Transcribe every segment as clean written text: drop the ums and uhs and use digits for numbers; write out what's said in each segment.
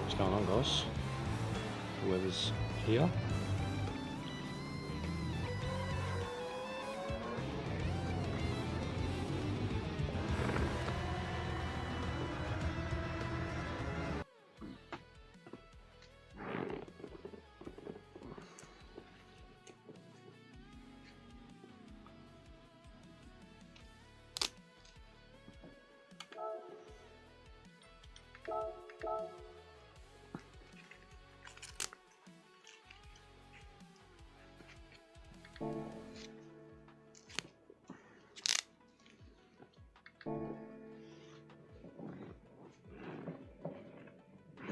What's going on, guys? The weather's here.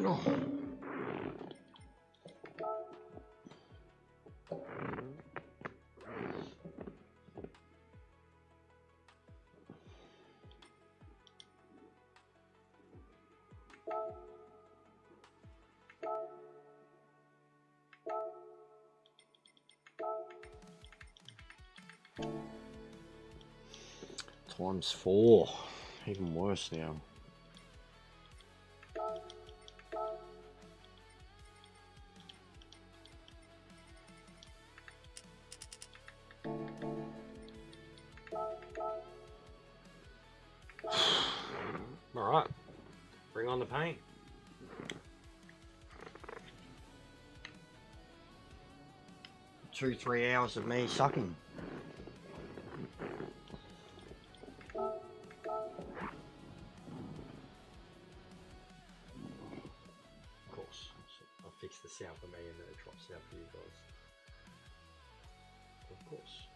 Oh. ×4, even worse now. All right, bring on the paint. Two, 3 hours of me sucking. Fix the sound for me and then it drops out for you guys. Of course.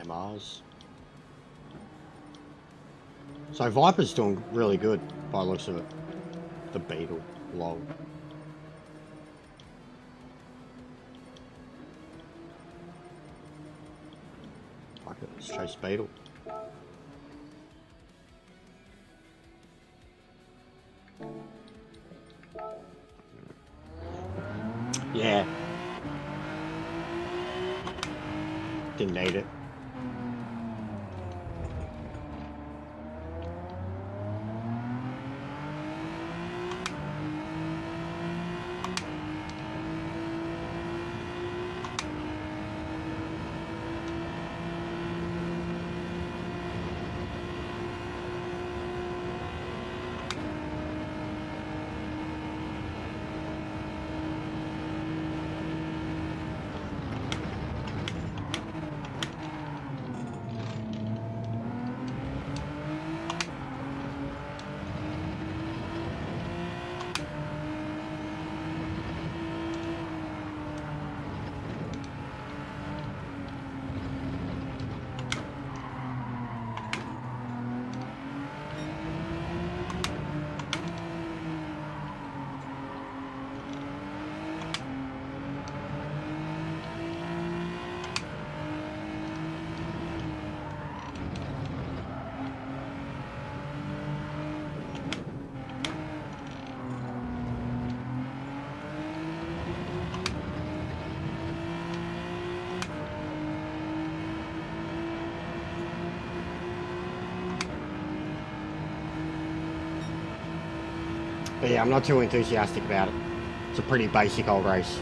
MRs. So Viper's doing really good by the looks of it. The Beetle, lol. Fuck it, let's chase Beetle. Yeah. Didn't need it. But yeah, I'm not too enthusiastic about it. It's a pretty basic old race.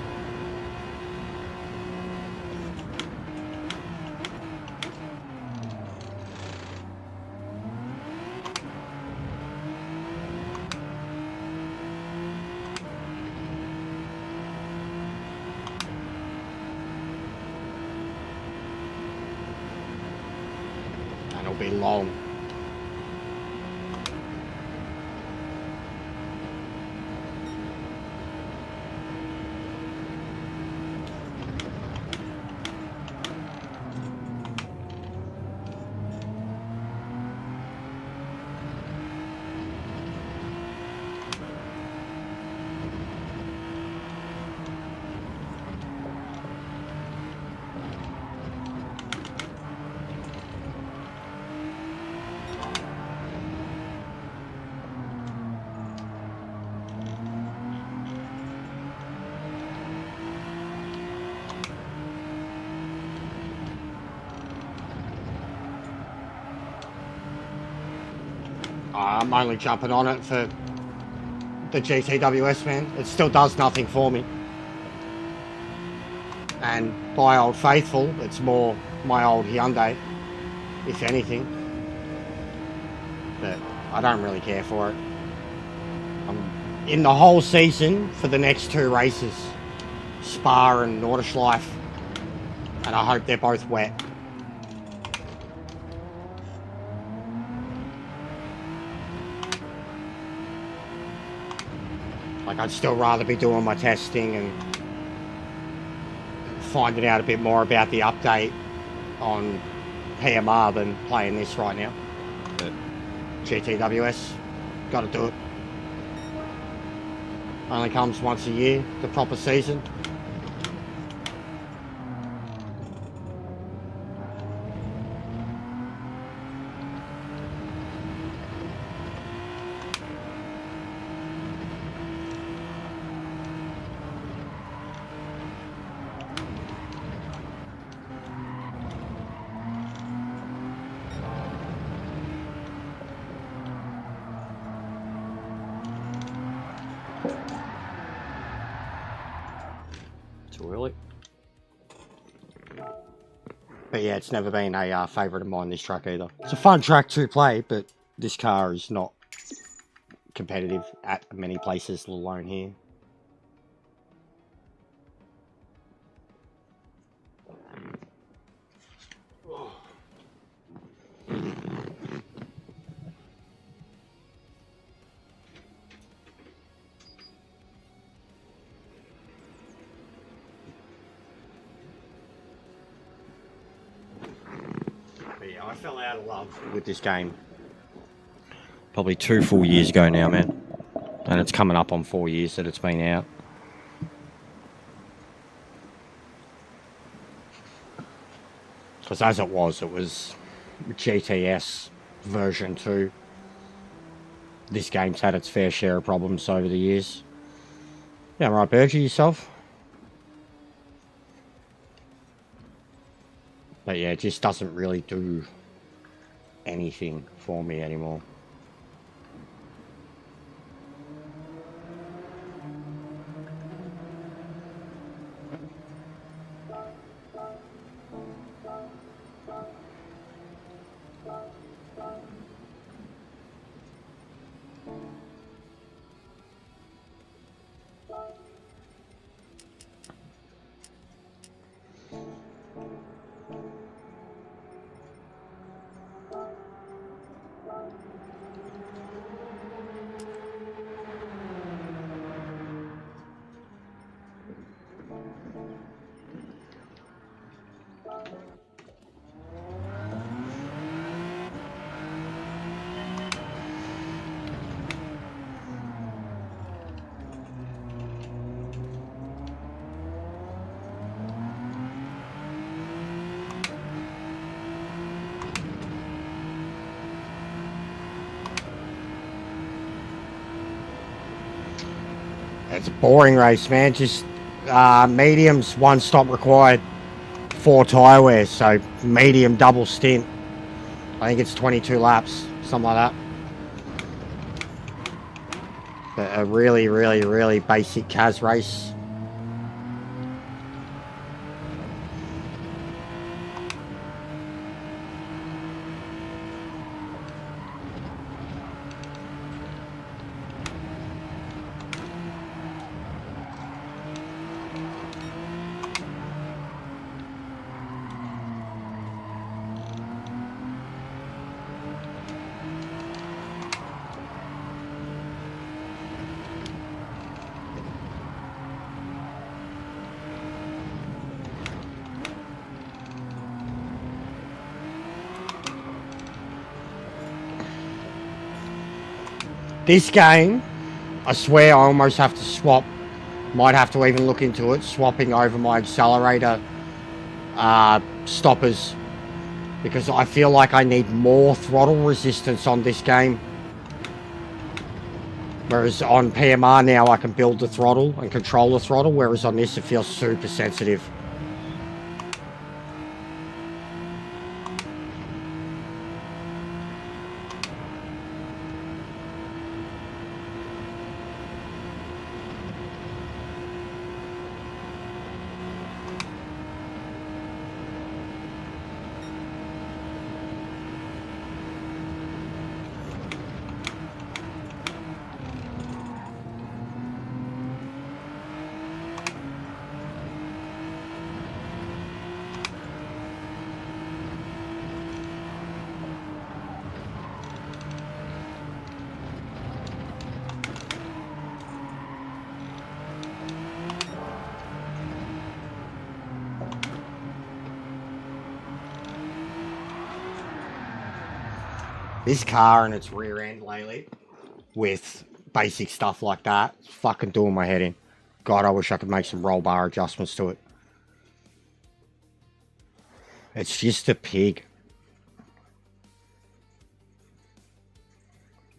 And it'll be long. I'm only jumping on it for the GTWS, man. It still does nothing for me. And by Old Faithful, it's more my old Hyundai, if anything. But I don't really care for it. I'm in the whole season for the next 2 races, Spa and Nordschleife, and I hope they're both wet. Like, I'd still rather be doing my testing and finding out a bit more about the update on PMR than playing this right now. But GTWS, gotta do it. Only comes once a year, the proper season. Too early. But yeah, it's never been a favourite of mine, this track either. It's a fun track to play, but this car is not competitive at many places, let alone here. Yeah, I fell out of love with this game probably 2 full years ago now, man. And it's coming up on 4 years that it's been out. Because as it was GTS version 2. This game's had its fair share of problems over the years. Yeah, right, Bergie, yourself? But yeah, it just doesn't really do anything for me anymore. It's a boring race, man. Just mediums, 1 stop required, 4 tyre wears. So medium double stint. I think it's 22 laps, something like that. But a really, really, really basic CAS race. This game, I swear I almost have to swap, might have to even look into it, swapping over my accelerator stoppers, because I feel like I need more throttle resistance on this game. Whereas on PMR now I can build the throttle and control the throttle, whereas on this it feels super sensitive. This car and its rear end lately, with basic stuff like that, it's fucking doing my head in. God, I wish I could make some roll bar adjustments to it. It's just a pig.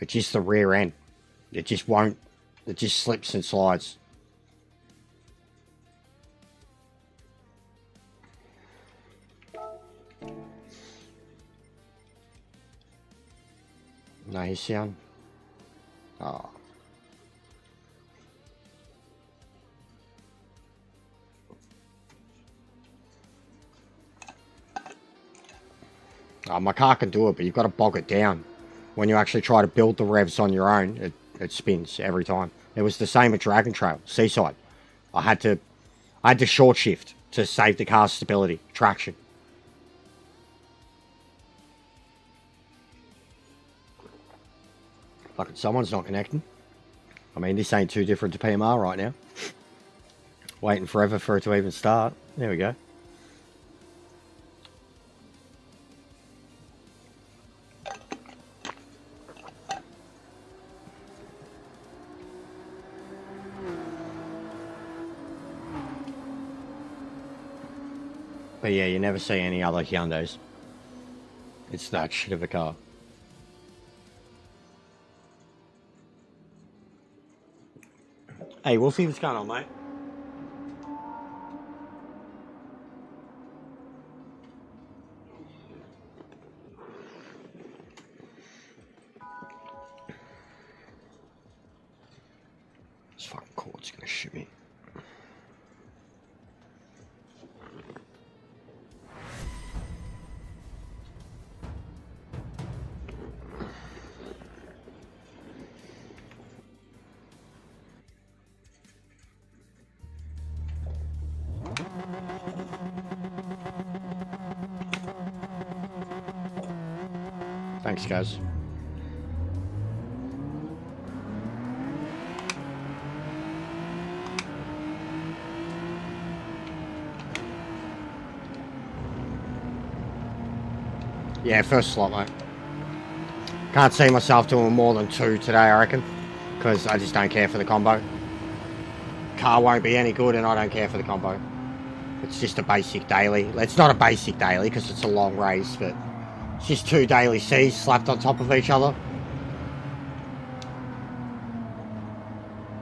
It's just the rear end. It just won't. It just slips and slides. No, he's sound. Oh. Oh, my car can do it, but you've got to bog it down. When you actually try to build the revs on your own, it spins every time. It was the same at Dragon Trail, Seaside. I had to short shift to save the car's stability, traction. Fucking someone's not connecting. I mean, this ain't too different to PMR right now. Waiting forever for it to even start. There we go. But yeah, you never see any other Hyundais. It's that shit of a car. Hey, Wolfie, what's going on, mate? This fucking cord's gonna shoot me. Thanks, guys. Yeah, first slot, mate. Can't see myself doing more than 2 today, I reckon. Because I just don't care for the combo. Car won't be any good and I don't care for the combo. It's just a basic daily. It's not a basic daily because it's a long race, but it's just 2 daily C's slapped on top of each other.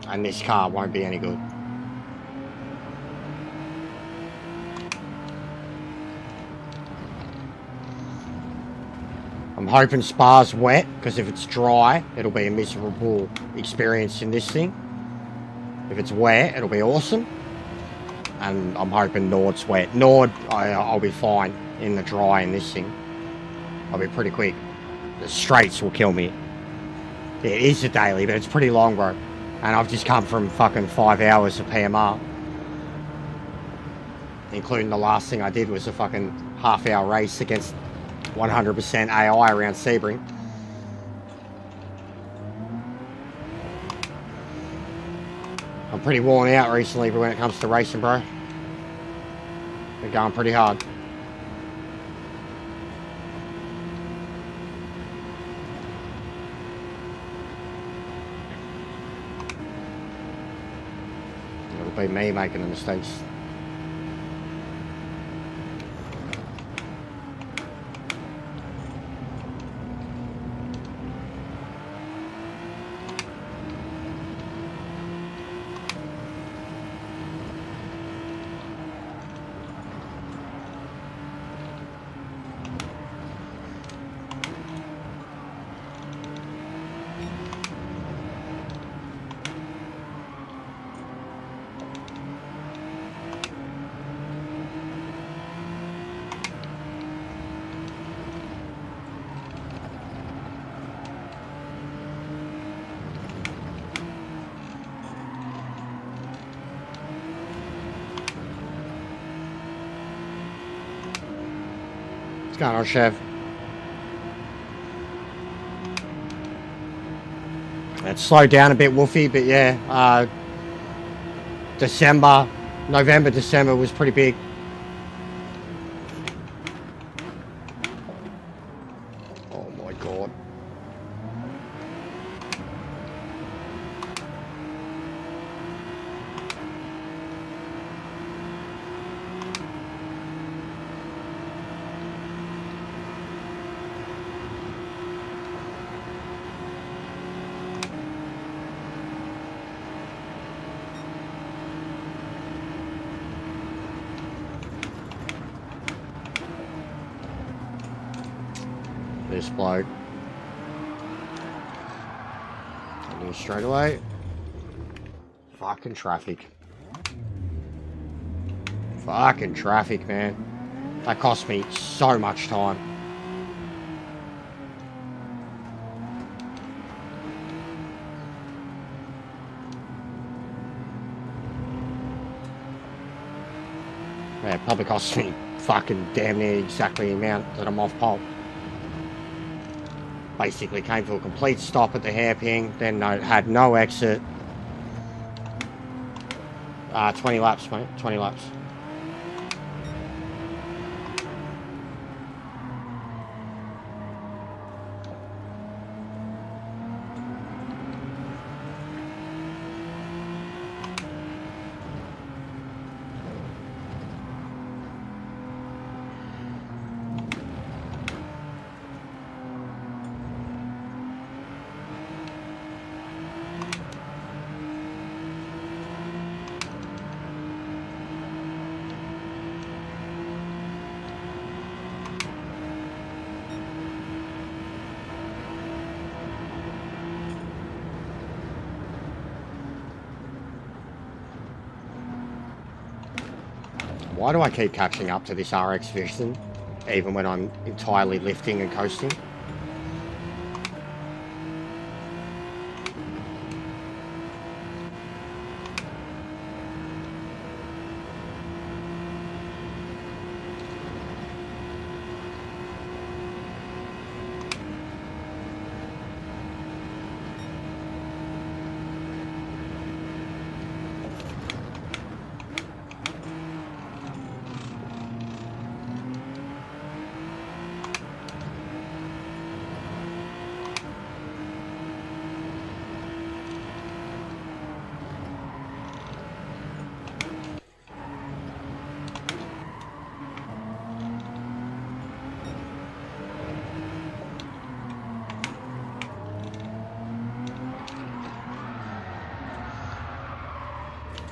And this car won't be any good. I'm hoping Spa's wet, because if it's dry, it'll be a miserable experience in this thing. If it's wet, it'll be awesome. And I'm hoping Nord's wet. Nord, I'll be fine in the dry in this thing. I'll be pretty quick. The straights will kill me. Yeah, it is a daily, but it's pretty long, bro. And I've just come from fucking 5 hours of PMR. Including the last thing I did was a fucking half-hour race against 100% AI around Sebring. I'm pretty worn out recently when it comes to racing, bro. Been going pretty hard. It'll be me making the mistakes. What's going on, Chev? It's slowed down a bit, Wolfie, but yeah, November, December was pretty big. Oh my god. this bloke. I knew straight away. Fucking traffic. Fucking traffic, man. That cost me so much time. Yeah, it probably cost me fucking damn near exactly the amount that I'm off pole. Basically came to a complete stop at the hairpin, then had no exit. 20 laps, mate. 20 laps. Why do I keep catching up to this RX Vision, even when I'm entirely lifting and coasting?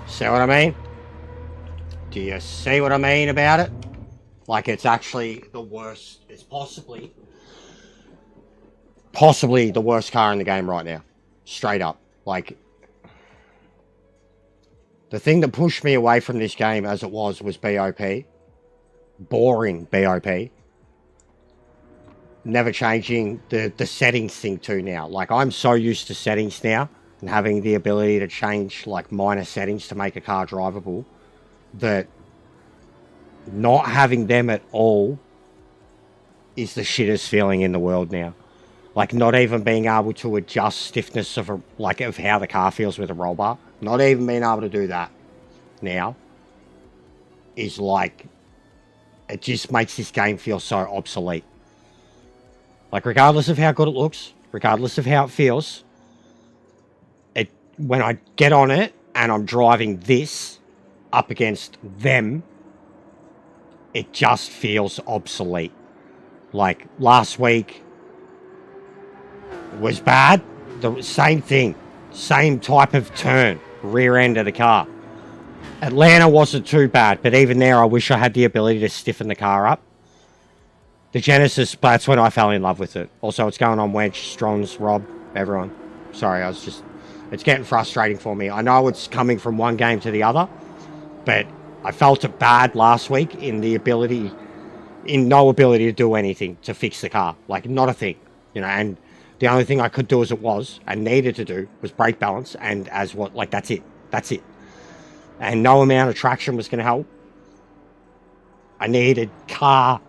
See what I mean? Do you see what I mean about it? Like, it's actually the worst. It's possibly the worst car in the game right now. Straight up. Like, the thing that pushed me away from this game as it was BOP. Boring BOP. Never changing the settings thing too now. Like, I'm so used to settings now and having the ability to change like minor settings to make a car drivable that not having them at all is the shittest feeling in the world now. Like, not even being able to adjust stiffness of of how the car feels with a roll bar. Not even being able to do that now is like, it just makes this game feel so obsolete. Like, regardless of how good it looks, regardless of how it feels, when I get on it and I'm driving this up against them, it just feels obsolete. Like, last week was bad. The same thing. Same type of turn. Rear end of the car. Atlanta wasn't too bad, but even there I wish I had the ability to stiffen the car up. The Genesis, that's when I fell in love with it. Also, it's going on Wench, Strons, Rob, everyone. Sorry, it's getting frustrating for me. I know it's coming from one game to the other, but I felt it bad last week in no ability to do anything to fix the car. Like, not a thing, and the only thing I could do as it was, and needed to do, was brake balance, and that's it. And no amount of traction was going to help. I needed car,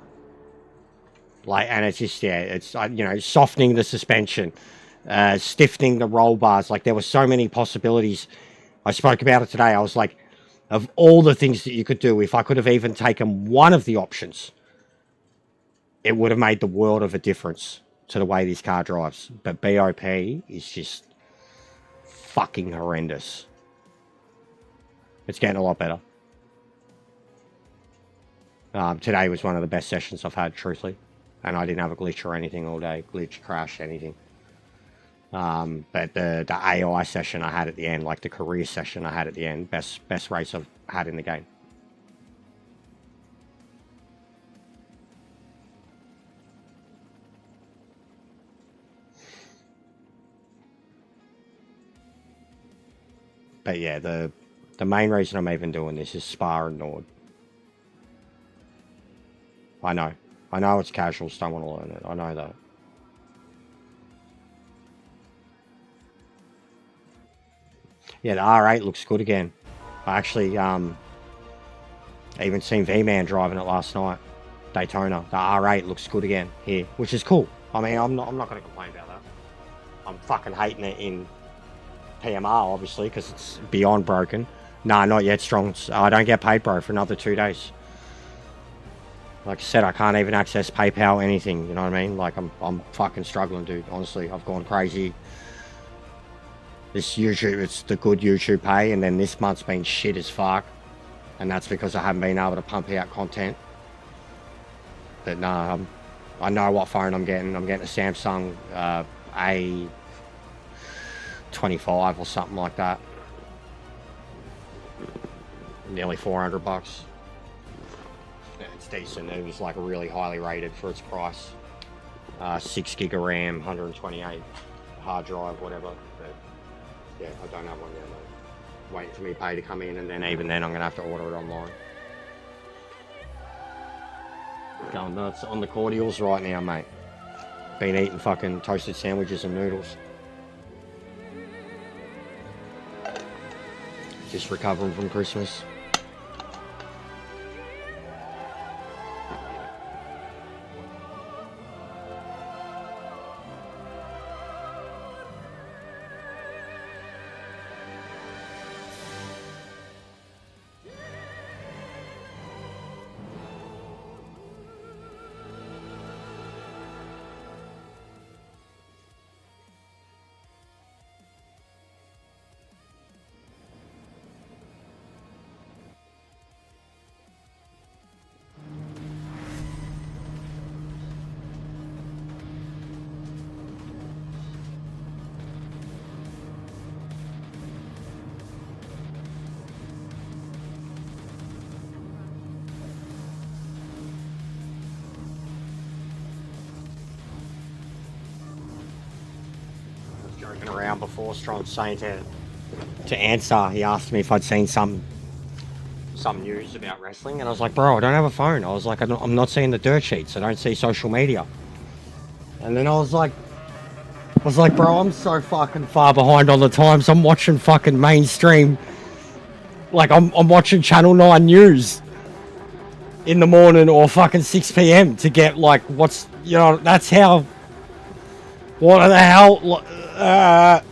and it's just, it's, softening the suspension, stiffening the roll bars. Like, there were so many possibilities. I spoke about it today. I was like, of all the things that you could do, if I could have even taken one of the options, it would have made the world of a difference to the way this car drives. But BOP is just fucking horrendous. It's getting a lot better. Today was one of the best sessions I've had, truthfully. And I didn't have a glitch or anything all day. Glitch, crash, anything. But the AI session I had at the end, like the career session I had at the end, best race I've had in the game. But yeah, the main reason I'm even doing this is Spa and Nord. I know it's casuals don't want to learn it. I know that. Yeah, the R8 looks good again. I actually even seen V-Man driving it last night. Daytona. The R8 looks good again here, which is cool. I mean, I'm not going to complain about that. I'm fucking hating it in PMR, obviously, because it's beyond broken. Nah, not yet, Strong. I don't get paid, bro, for another 2 days. Like I said, I can't even access PayPal, anything, you know what I mean? Like, I'm fucking struggling, dude. Honestly, I've gone crazy. This YouTube, it's the good YouTube pay, and then this month's been shit as fuck. And that's because I haven't been able to pump out content. But nah, I know what phone I'm getting. I'm getting a Samsung A25 or something like that. Nearly 400 bucks. Yeah, it's decent. It was like really highly rated for its price. 6 gig of RAM, 128 hard drive, whatever. But yeah, I don't have one yet, though. Waiting for me pay to come in, and then even then I'm gonna have to order it online. Going nuts on the cordials right now, mate. Been eating fucking toasted sandwiches and noodles. Just recovering from Christmas. Around before Strong saying to answer, he asked me if I'd seen some news about wrestling, and I was like, bro, I don't have a phone. I was like, I'm not seeing the dirt sheets. I don't see social media. And then I was like, bro, I'm so fucking far behind on the times. I'm watching fucking mainstream. Like, I'm watching Channel 9 News in the morning or fucking 6 p.m. to get, like, what's, you know, that's how, what the hell, I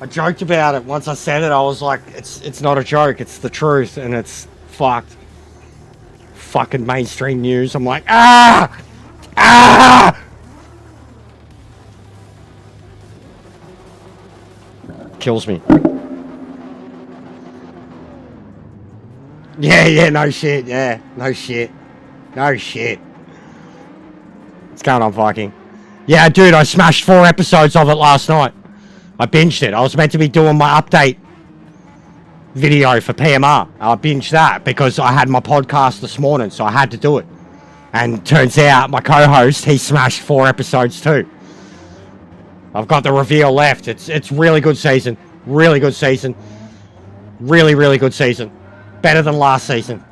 joked about it. Once I said it, I was like, it's not a joke, it's the truth, and it's fucked. Fucking mainstream news. I'm like, kills me. Yeah, no shit, no shit. What's going on, Viking? Yeah, dude, I smashed 4 episodes of it last night. I binged it. I was meant to be doing my update video for PMR. I binged that because I had my podcast this morning, so I had to do it. And turns out my co-host, he smashed 4 episodes too. I've got the reveal left. It's really good season. Really good season. Really good season. Better than last season.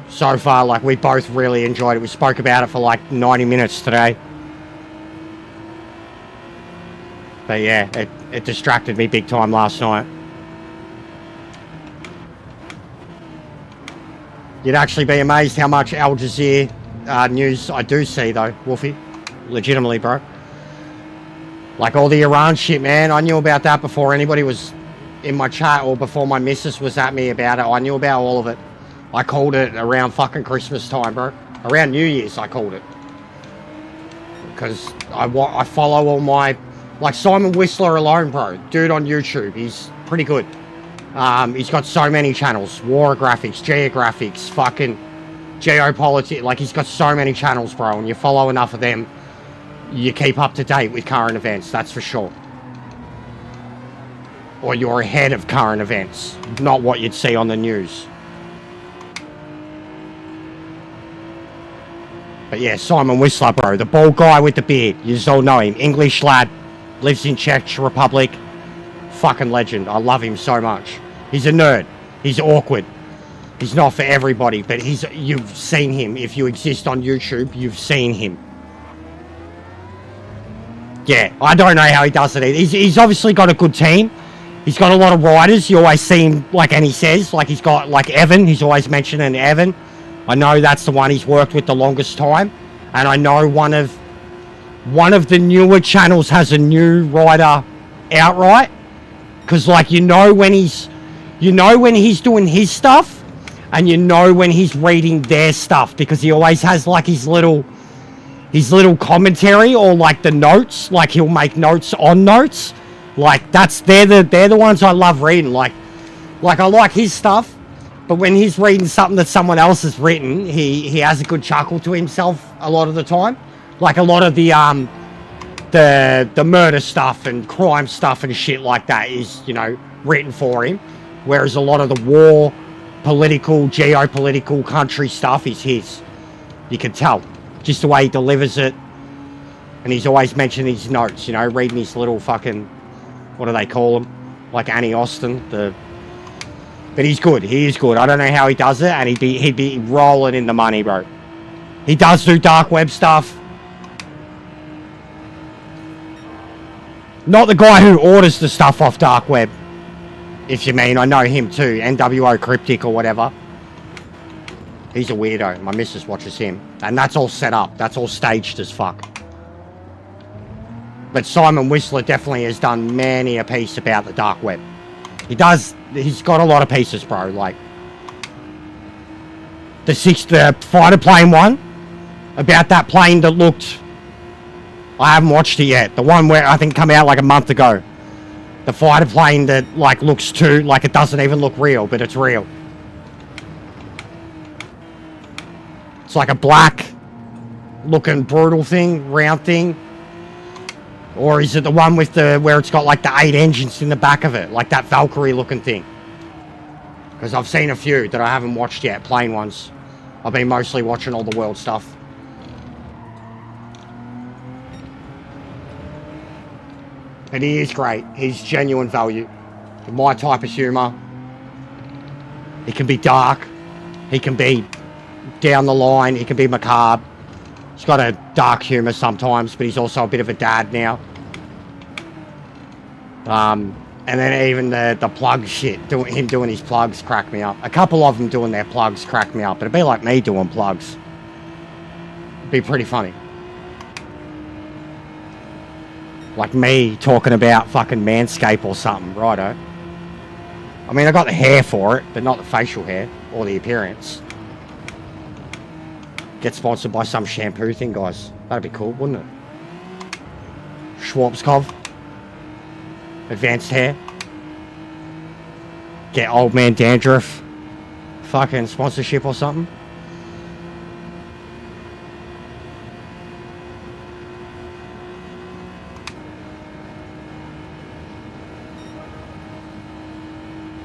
So far, like, we both really enjoyed it. We spoke about it for like 90 minutes today. But yeah, it distracted me big time last night. You'd actually be amazed how much Al Jazeera news I do see, though, Wolfie. Legitimately, bro. Like all the Iran shit, man. I knew about that before anybody was in my chat or before my missus was at me about it. I knew about all of it. I called it around fucking Christmas time, bro. Around New Year's, I called it. Because I follow all my... Like Simon Whistler alone, bro. Dude on YouTube. He's pretty good. He's got so many channels. War graphics, geographics, fucking geopolitics. Like, he's got so many channels, bro. And you follow enough of them, you keep up to date with current events. That's for sure. Or you're ahead of current events. Not what you'd see on the news. But yeah, Simon Whistler, bro. The bald guy with the beard. You just all know him. English lad. Lives in Czech Republic. Fucking legend. I love him so much. He's a nerd. He's awkward. He's not for everybody, but you've seen him. If you exist on YouTube, you've seen him. Yeah, I don't know how he does it. He's obviously got a good team. He's got a lot of riders. You always see him, like, and he says, like, he's got, like, Evan. He's always mentioning Evan. I know that's the one he's worked with the longest time. And I know one of the newer channels has a new rider outright. Because, like, you know when he's doing his stuff. And you know when he's reading their stuff, because he always has, like, his little commentary, or, like, the notes. Like, he'll make notes on notes. Like, they're the ones I love reading. Like I like his stuff, but when he's reading something that someone else has written, he has a good chuckle to himself a lot of the time. Like, a lot of the murder stuff and crime stuff and shit like that is, you know, written for him. Whereas a lot of the war, political, geopolitical, country stuff is his. You can tell. Just the way he delivers it. And he's always mentioning his notes, you know, reading his little fucking, what do they call them? Like Annie Austin. But he's good. He is good. I don't know how he does it, and he'd be rolling in the money, bro. He does do dark web stuff. Not the guy who orders the stuff off dark web. If you mean, I know him too. NWO Cryptic or whatever. He's a weirdo. My missus watches him. And that's all set up. That's all staged as fuck. But Simon Whistler definitely has done many a piece about the dark web. He's got a lot of pieces, bro. Like, the fighter plane one. About that plane that looked... I haven't watched it yet. The one where I think come out like a month ago. The fighter plane that, like, looks too... Like, it doesn't even look real, but it's real. It's like a black looking brutal thing, round thing. Or is it the one with where it's got, like, the 8 engines in the back of it? Like that Valkyrie looking thing. Because I've seen a few that I haven't watched yet, plain ones. I've been mostly watching all the world stuff. But he is great. He's genuine value. My type of humour. He can be dark. He can be down the line. He can be macabre. He's got a dark humour sometimes, but he's also a bit of a dad now. And then even the plug shit, him doing his plugs crack me up. A couple of them doing their plugs crack me up. It'd be like me doing plugs. It'd be pretty funny. Like me talking about fucking Manscaped or something, righto. I mean, I got the hair for it, but not the facial hair or the appearance. Get sponsored by some shampoo thing, guys. That'd be cool, wouldn't it? Schwarzkopf. Advanced hair. Get old man dandruff. Fucking sponsorship or something.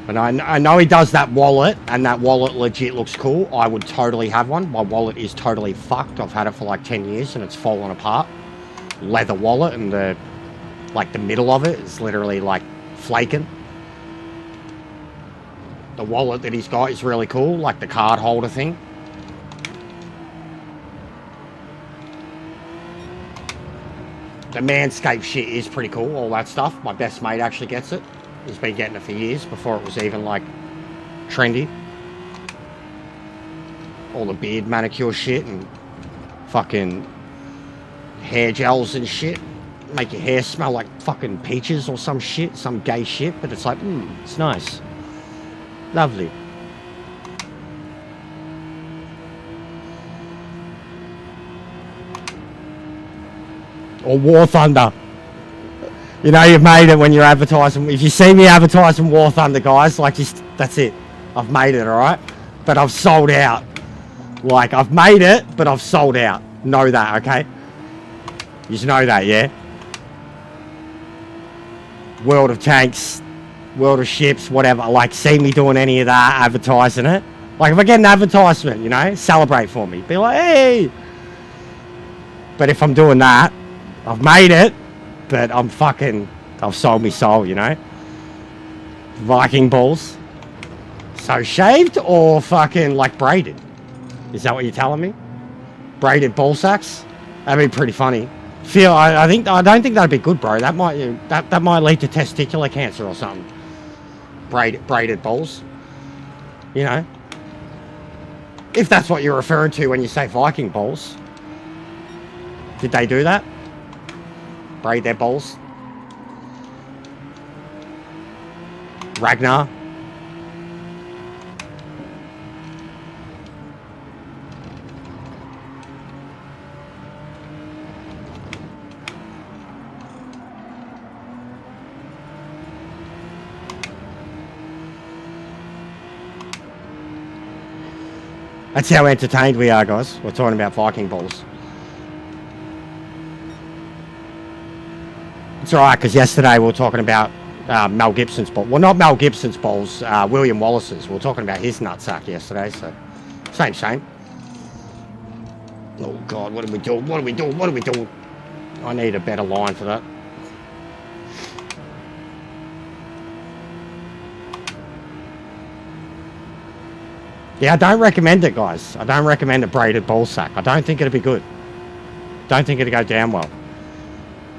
But I know he does that wallet, and that wallet legit looks cool. I would totally have one. My wallet is totally fucked. I've had it for like 10 years and it's fallen apart. Leather wallet, and the middle of it is literally like flaking. The wallet that he's got is really cool, like the card holder thing. The Manscaped shit is pretty cool, all that stuff. My best mate actually gets it. He's been getting it for years, before it was even, like, trendy. All the beard manicure shit and fucking hair gels and shit. Make your hair smell like fucking peaches or some shit, some gay shit, but it's like, it's nice. Lovely. Or War Thunder. You know you've made it when you're advertising. If you see me advertising War Thunder, guys, like, just, that's it. I've made it, alright? But I've sold out. Like, I've made it, but I've sold out. Know that, okay? You just know that, yeah? World of Tanks, World of Ships, whatever. Like, see me doing any of that, advertising it. Like, if I get an advertisement, you know, celebrate for me. Be like, hey! But if I'm doing that, I've made it. But I've sold me soul, you know? Viking balls. So shaved or fucking like braided? Is that what you're telling me? Braided ball sacks? That'd be pretty funny. I don't think that'd be good, bro. That might lead to testicular cancer or something. Braided balls. You know? If that's what you're referring to when you say Viking balls. Did they do that? Braid their balls? Ragnar? That's how entertained we are, guys. We're talking about Viking balls. It's alright, because yesterday we were talking about Mel Gibson's balls. Well, not Mel Gibson's balls, William Wallace's. We were talking about his nutsack yesterday, so same. Oh, God, what are we doing? I need a better line for that. Yeah, I don't recommend it, guys. I don't recommend a braided ball sack. I don't think it'd be good. Don't think it'd go down well.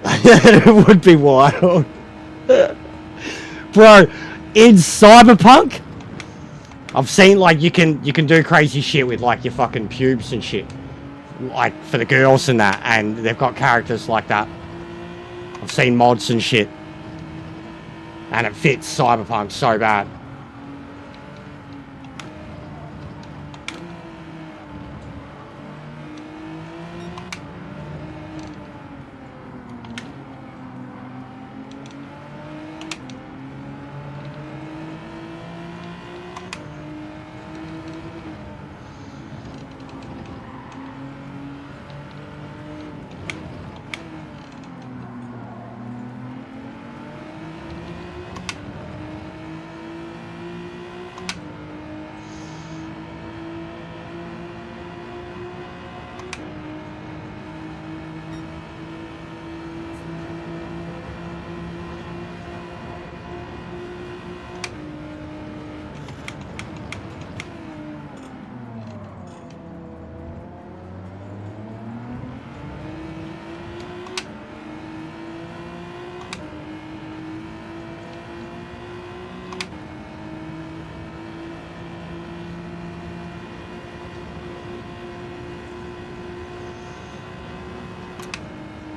It would be wild. Bro, in Cyberpunk, I've seen like you can do crazy shit with like your fucking pubes and shit. Like for the girls and that, and they've got characters like that. I've seen mods and shit. And it fits Cyberpunk so bad.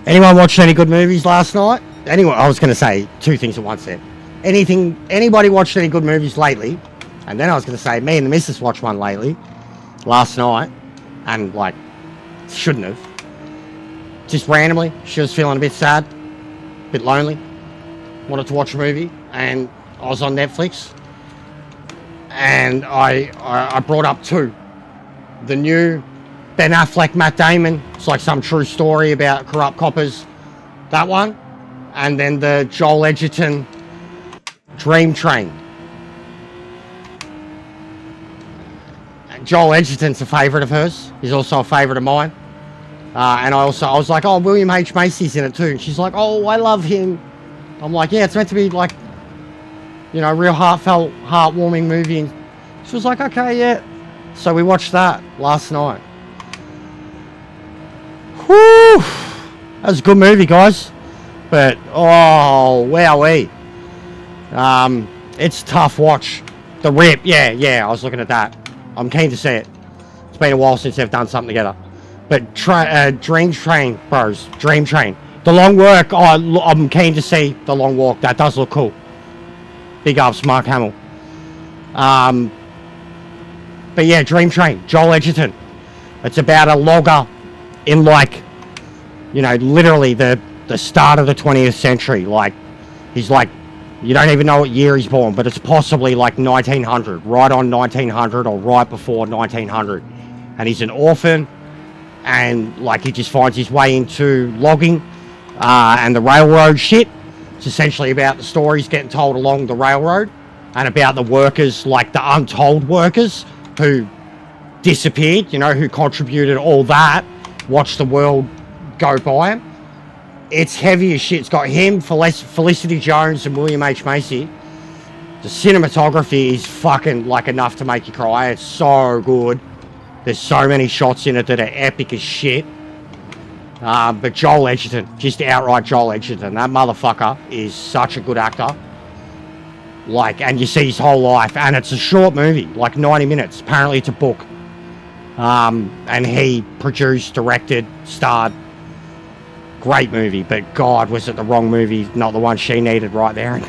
Anyone watched any good movies last night? Anyone? I was going to say two things at once there. Anybody watched any good movies lately? And then I was going to say, me and the missus watched one lately, last night, and like, shouldn't have. Just randomly, she was feeling a bit sad, a bit lonely, wanted to watch a movie, and I was on Netflix, and I brought up two. The new Ben Affleck, Matt Damon, it's like some true story about corrupt coppers, that one, and then the Joel Edgerton Dream Train. Joel Edgerton's a favourite of hers. He's also a favourite of mine. And I was like, oh, William H. Macy's in it too. And she's like, oh, I love him. I'm like, yeah, it's meant to be like, you know, a real heartfelt, heartwarming movie. And she was like, okay, yeah. So we watched that last night. Whew. That was a good movie, guys. But, oh, wowee. It's a tough watch. The Rip, yeah, I was looking at that. I'm keen to see it. It's been a while since they've done something together. But Dream Train, bros. Dream Train. The Long Walk, I'm keen to see The Long Walk. That does look cool. Big ups, Mark Hamill. But yeah, Dream Train. Joel Edgerton. It's about a logger in like, you know, literally the start of the 20th century. Like, he's like, you don't even know what year he's born, but it's possibly like 1900, right on 1900 or right before 1900. And he's an orphan, and like he just finds his way into logging and the railroad shit. It's essentially about the stories getting told along the railroad and about the workers, like the untold workers who disappeared, you know, who contributed all that, watched the world go by him. It's heavy as shit. It's got him, Felicity Jones, and William H. Macy. The cinematography is fucking like enough to make you cry. It's so good. There's so many shots in it that are epic as shit. But Joel Edgerton, just outright Joel Edgerton, that motherfucker is such a good actor. Like, and you see his whole life, and it's a short movie, like 90 minutes. Apparently it's a book. And he produced, directed, starred. Great movie, but God, was it the wrong movie, not the one she needed right there.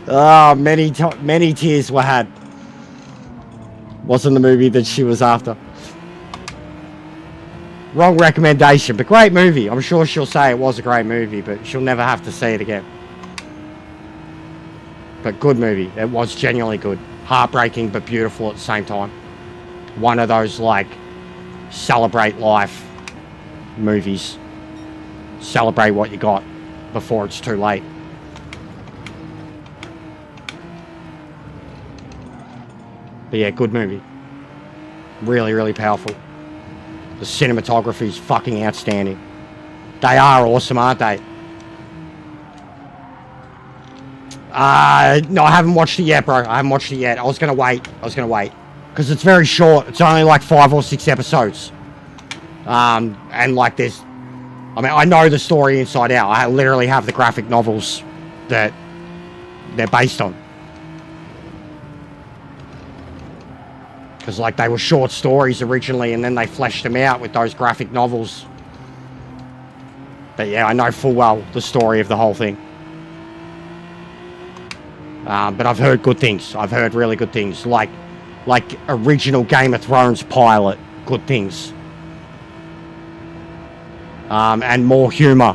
Oh, many tears were had. Wasn't the movie that she was after. Wrong recommendation, but great movie. I'm sure she'll say it was a great movie, but she'll never have to see it again. But good movie. It was genuinely good. Heartbreaking, but beautiful at the same time. One of those, like, celebrate life movies. Celebrate what you got before it's too late. But yeah, good movie. Really, really powerful. The cinematography is fucking outstanding. They are awesome, aren't they? No, I haven't watched it yet, bro. I haven't watched it yet. I was going to wait. Because it's very short. It's only like 5 or 6 episodes. And like there's... I mean, I know the story inside out. I literally have the graphic novels that they're based on. Because like they were short stories originally, and then they fleshed them out with those graphic novels. But yeah, I know full well the story of the whole thing. But I've heard good things. I've heard really good things. Like original Game of Thrones pilot, good things. And more humor,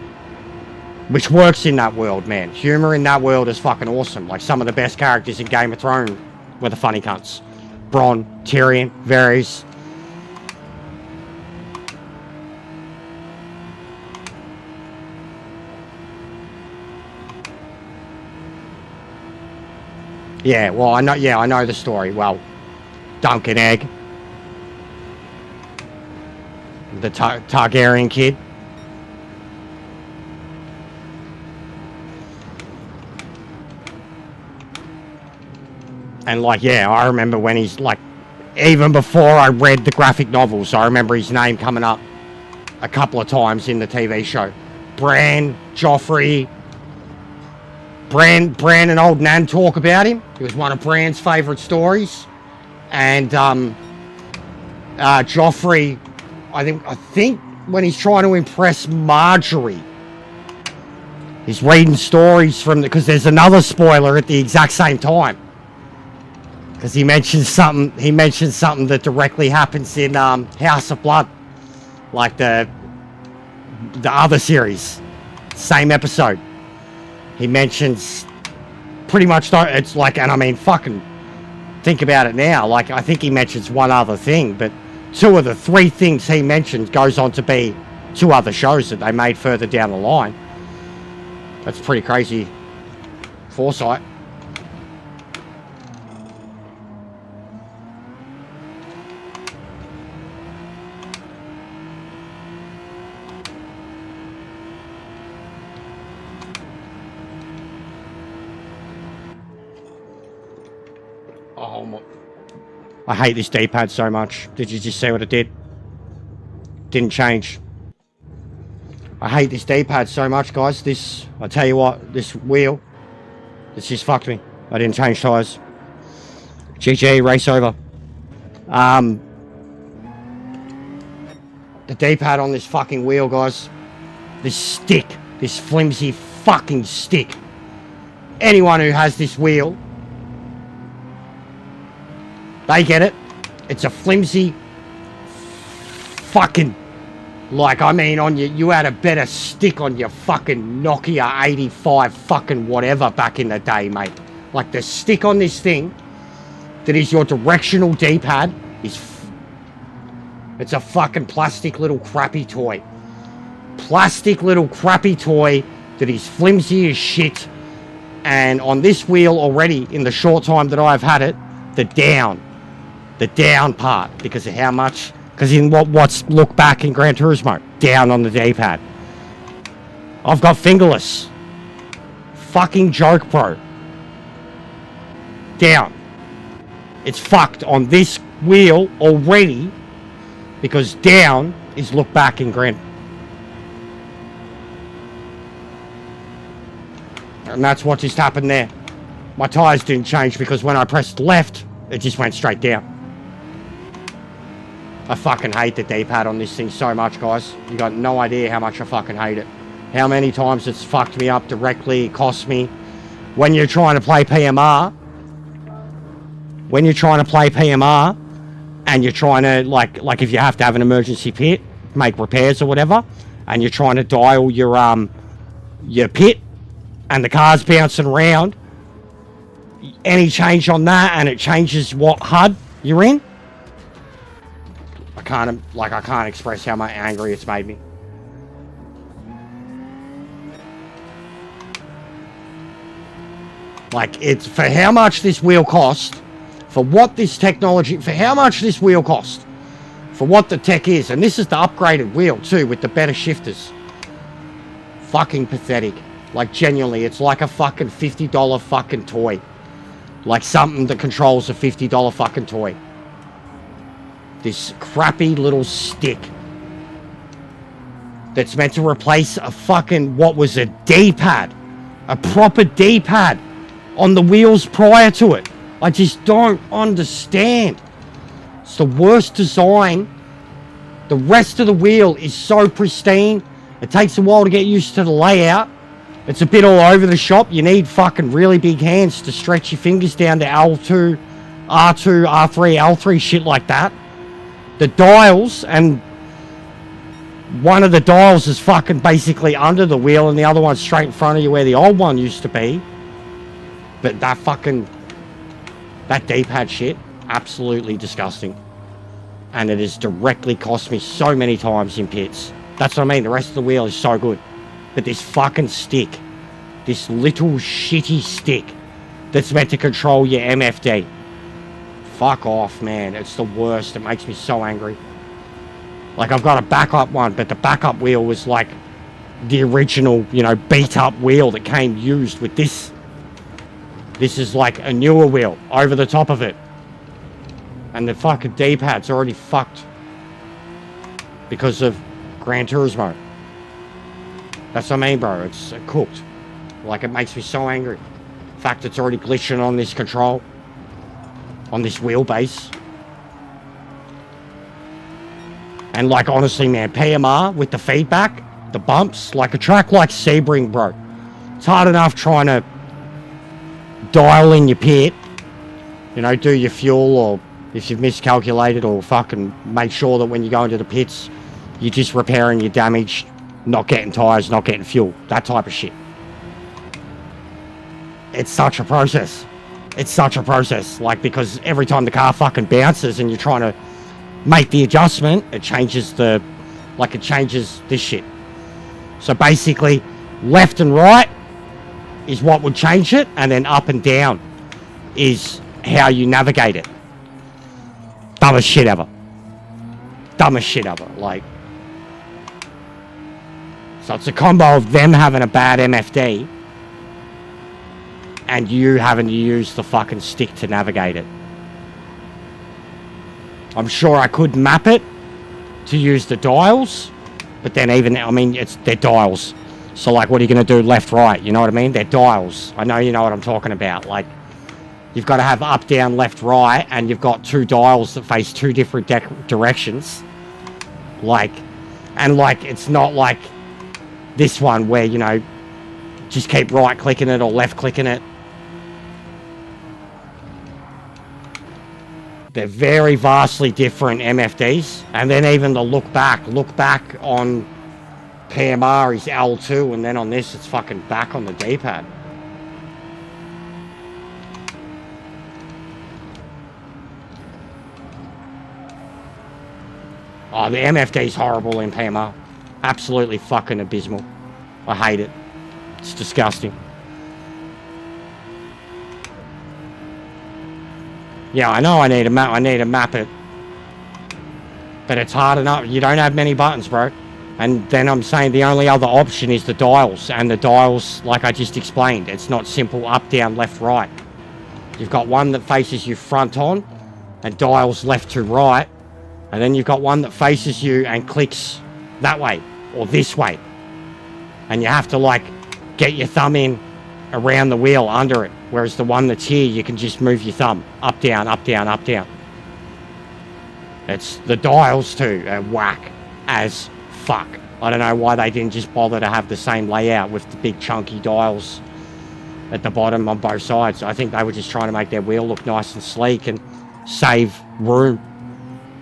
which works in that world, man. Humor in that world is fucking awesome. Like some of the best characters in Game of Thrones were the funny cunts. Bronn, Tyrion, Varys. Yeah, well, I know the story. Well, Duncan Egg, the Targaryen kid. And like, yeah, I remember when he's like, even before I read the graphic novels, I remember his name coming up a couple of times in the TV show. Bran, Joffrey. Bran and old Nan talk about him. It was one of Bran's favourite stories. And Joffrey, I think when he's trying to impress Marjorie, he's reading stories from because there's another spoiler at the exact same time. Because he mentions something that directly happens in House of Blood, like the other series, same episode. He mentions pretty much, it's like, and I mean, fucking think about it now. Like, I think he mentions one other thing, but 2 of the 3 things he mentions goes on to be 2 other shows that they made further down the line. That's pretty crazy foresight. I hate this D-pad so much. Did you just see what it did? Didn't change. I hate this D-pad so much, guys. This, I tell you what, this wheel, this just fucked me. I didn't change tyres. GG, race over. The D-pad on this fucking wheel, guys. This stick, this flimsy fucking stick. Anyone who has this wheel, they get it. It's a flimsy fucking, like, I mean, on you had a better stick on your fucking Nokia 85 fucking whatever back in the day, mate. Like, the stick on this thing that is your directional D-pad is, it's a fucking plastic little crappy toy. Plastic little crappy toy that is flimsy as shit. And on this wheel already, in the short time that I've had it, the down part, because of how much, because in what's look back in Gran Turismo, down on the D-pad. I've got fingerless fucking joke, bro. Down. It's fucked on this wheel already because down is look back and grin. And that's what just happened there. My tyres didn't change because when I pressed left, it just went straight down. I fucking hate the D-pad on this thing so much, guys. You got no idea how much I fucking hate it. How many times it's fucked me up directly, it cost me. When you're trying to play PMR, and you're trying to, like if you have to have an emergency pit, make repairs or whatever, and you're trying to dial your pit, and the car's bouncing around, any change on that, and it changes what HUD you're in, I can't express how much angry it's made me. Like, it's for how much this wheel cost, for what this technology, for how much this wheel cost, for what the tech is, and this is the upgraded wheel too, with the better shifters. Fucking pathetic. Like, genuinely, it's like a fucking $50 fucking toy. Like something that controls a $50 fucking toy. This crappy little stick that's meant to replace a fucking, what was a D-pad, a proper D-pad on the wheels prior to it. I just don't understand. It's the worst design. The rest of the wheel is so pristine. It takes a while to get used to the layout. It's a bit all over the shop. You need fucking really big hands to stretch your fingers down to L2, R2, R3, L3, shit like that. The dials, and one of the dials is fucking basically under the wheel and the other one's straight in front of you where the old one used to be. But that D-pad shit, absolutely disgusting. And it has directly cost me so many times in pits. That's what I mean, the rest of the wheel is so good. But this fucking stick, this little shitty stick that's meant to control your MFD. Fuck off, man. It's the worst. It makes me so angry. Like, I've got a backup one, but the backup wheel was like the original, you know, beat up wheel that came used with this. This is like a newer wheel over the top of it. And the fucking D-pad's already fucked because of Gran Turismo. That's what I mean, bro. It's cooked. Like, it makes me so angry. The fact it's already glitching on this control, on this wheelbase. And like, honestly, man, PMR with the feedback, the bumps, like a track like Sebring, bro. It's hard enough trying to dial in your pit, you know, do your fuel, or if you've miscalculated, or fucking make sure that when you go into the pits, you're just repairing your damage, not getting tires, not getting fuel, that type of shit. It's such a process. It's such a process, like, because every time the car fucking bounces and you're trying to make the adjustment, it changes the, like, it changes this shit. So basically, left and right is what would change it, and then up and down is how you navigate it. Dumbest shit ever. Dumbest shit ever. Like, so it's a combo of them having a bad MFD and you having to use the fucking stick to navigate it. I'm sure I could map it to use the dials, but then even, I mean, they're dials. So, like, what are you going to do left, right? You know what I mean? They're dials. I know you know what I'm talking about. Like, you've got to have up, down, left, right, and you've got two dials that face two different directions. Like, and like, it's not like this one where, you know, just keep right clicking it or left clicking it. They're very vastly different MFDs. And then even the look back on PMR is L2, and then on this it's fucking back on the D-pad. Oh, the MFD is horrible in PMR. Absolutely fucking abysmal. I hate it. It's disgusting. Yeah, I know I need to map it. But it's hard enough. You don't have many buttons, bro. And then I'm saying the only other option is the dials. And the dials, like I just explained, it's not simple up, down, left, right. You've got one that faces you front on and dials left to right. And then you've got one that faces you and clicks that way or this way. And you have to like get your thumb in around the wheel under it. Whereas the one that's here, you can just move your thumb up, down, up, down, up, down. It's the dials too, whack as fuck. I don't know why they didn't just bother to have the same layout with the big chunky dials at the bottom on both sides. I think they were just trying to make their wheel look nice and sleek and save room.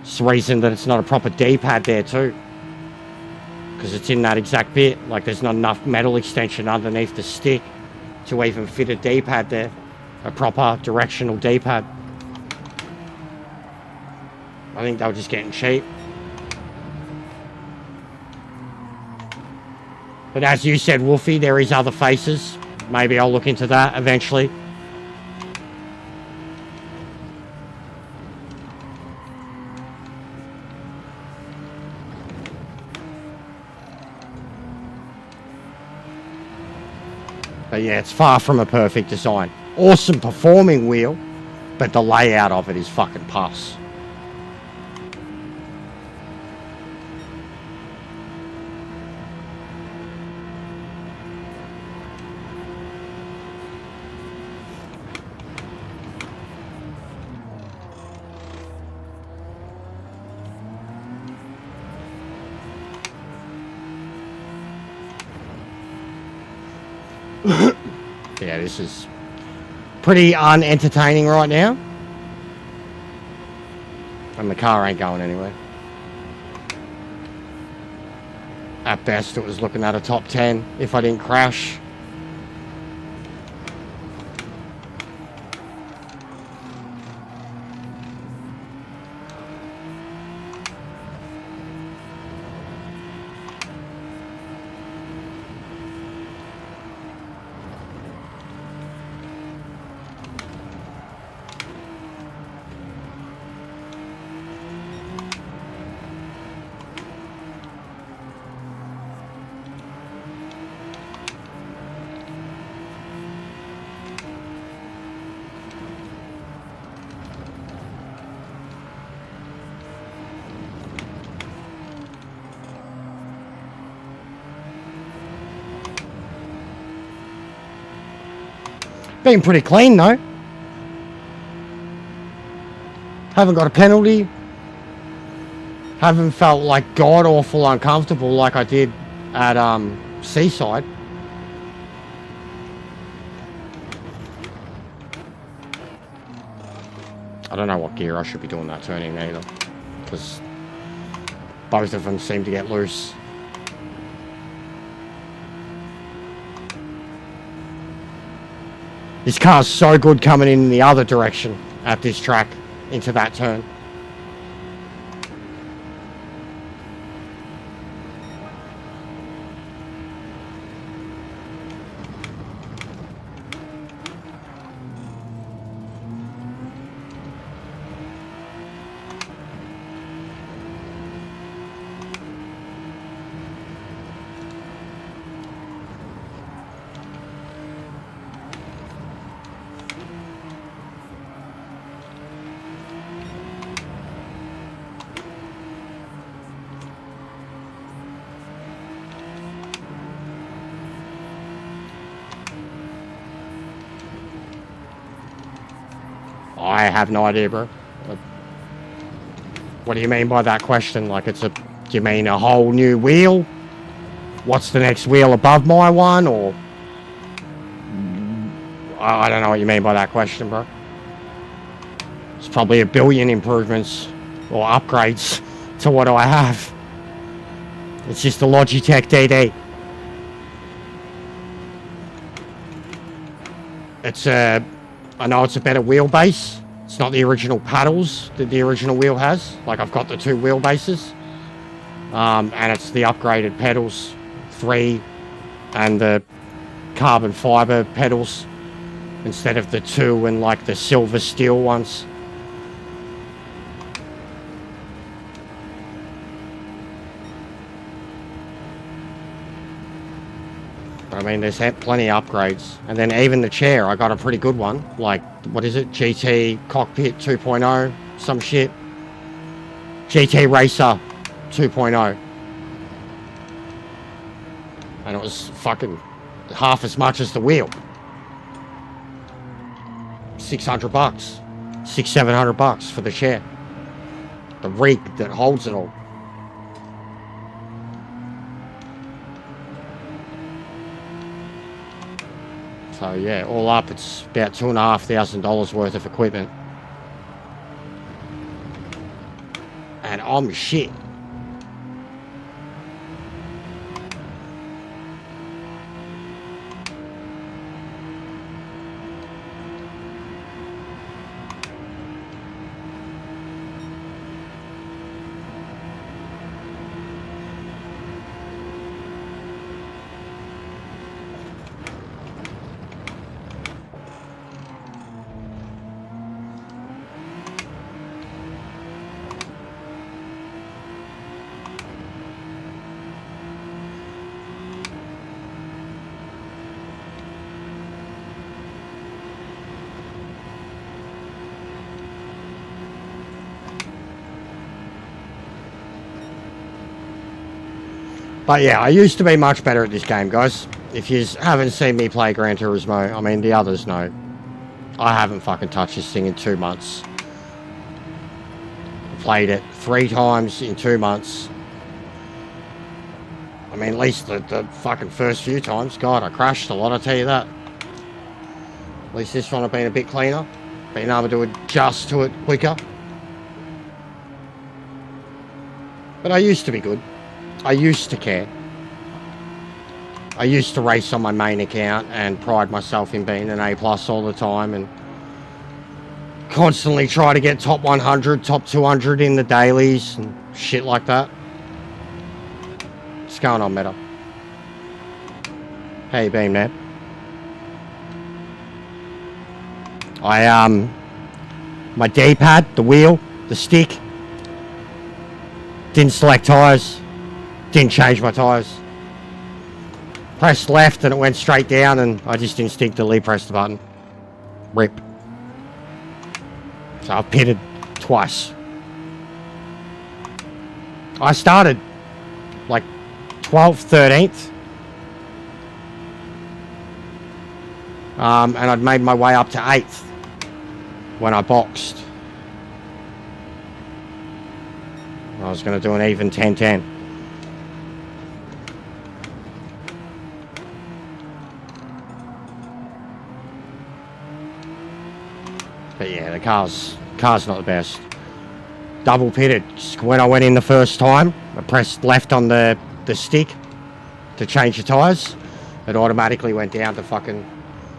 It's the reason that it's not a proper D-pad there too. Because it's in that exact bit. Like there's not enough metal extension underneath the stick to even fit a D-pad there. A proper directional D-pad. I think they were just getting cheap. But as you said, Wolfie, there is other faces. Maybe I'll look into that eventually. But yeah, it's far from a perfect design. Awesome performing wheel, but the layout of it is fucking pus. Yeah, this is pretty unentertaining right now. And the car ain't going anywhere. At best, it was looking at a top 10 if I didn't crash. Been pretty clean though. Haven't got a penalty. Haven't felt like god awful uncomfortable like I did at Seaside. I don't know what gear I should be doing that turning either, because both of them seem to get loose. This car's so good coming in the other direction at this track into that turn. I have no idea, bro. What do you mean by that question? Like it's a... Do you mean a whole new wheel? What's the next wheel above my one? Or... I don't know what you mean by that question, bro. It's probably 1 billion improvements or upgrades to what I have. It's just a Logitech DD. It's a... I know it's a better wheelbase. It's not the original paddles that the original wheel has. Like I've got the 2 wheelbases. And it's the upgraded pedals, 3, and the carbon fiber pedals instead of the 2 and like the silver steel ones. I mean, there's plenty of upgrades. And then even the chair, I got a pretty good one. Like, what is it? GT Cockpit 2.0, some shit. GT Racer 2.0. And it was fucking half as much as the wheel. $600. $700 for the chair. The rig that holds it all. So yeah, all up it's about $2,500 worth of equipment. And I'm shit. But yeah, I used to be much better at this game, guys. If you haven't seen me play Gran Turismo, I mean, the others know. I haven't fucking touched this thing in 2 months. Played it 3 times in 2 months. I mean, at least the fucking first few times. God, I crashed a lot, I tell you that. At least this one I've been a bit cleaner. Being able to adjust to it quicker. But I used to be good. I used to care. I used to race on my main account and pride myself in being an A+ all the time and constantly try to get top 100, top 200 in the dailies and shit like that. What's going on, Meta? How you been, man? My D-pad, the wheel, the stick, didn't select tyres. Didn't change my tyres. Pressed left and it went straight down and I just instinctively pressed the button. Rip. So I've pitted twice. I started like 12th, 13th. And I'd made my way up to 8th when I boxed. I was going to do an even 10-10. But yeah, the car's not the best. Double pitted. Just when I went in the first time, I pressed left on the stick to change the tyres. It automatically went down to fucking...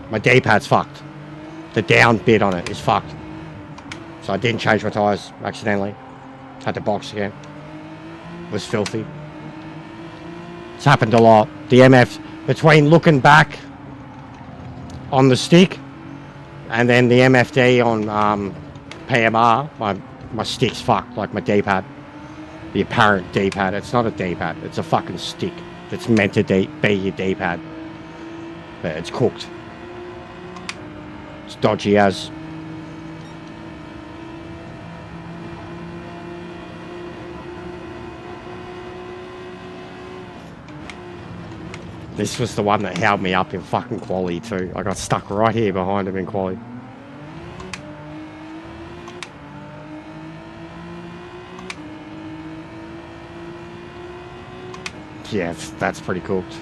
My D-pad's fucked. The down bit on it is fucked. So I didn't change my tyres accidentally. Had to box again. It was filthy. It's happened a lot. The MF, between looking back on the stick and then the MFD on PMR, my stick's fucked, like my D-pad. The apparent D-pad. It's not a D-pad. It's a fucking stick that's meant to be your D-pad. But it's cooked. It's dodgy as. This was the one that held me up in fucking quali too. I got stuck right here behind him in quali. Yeah, that's pretty cooked.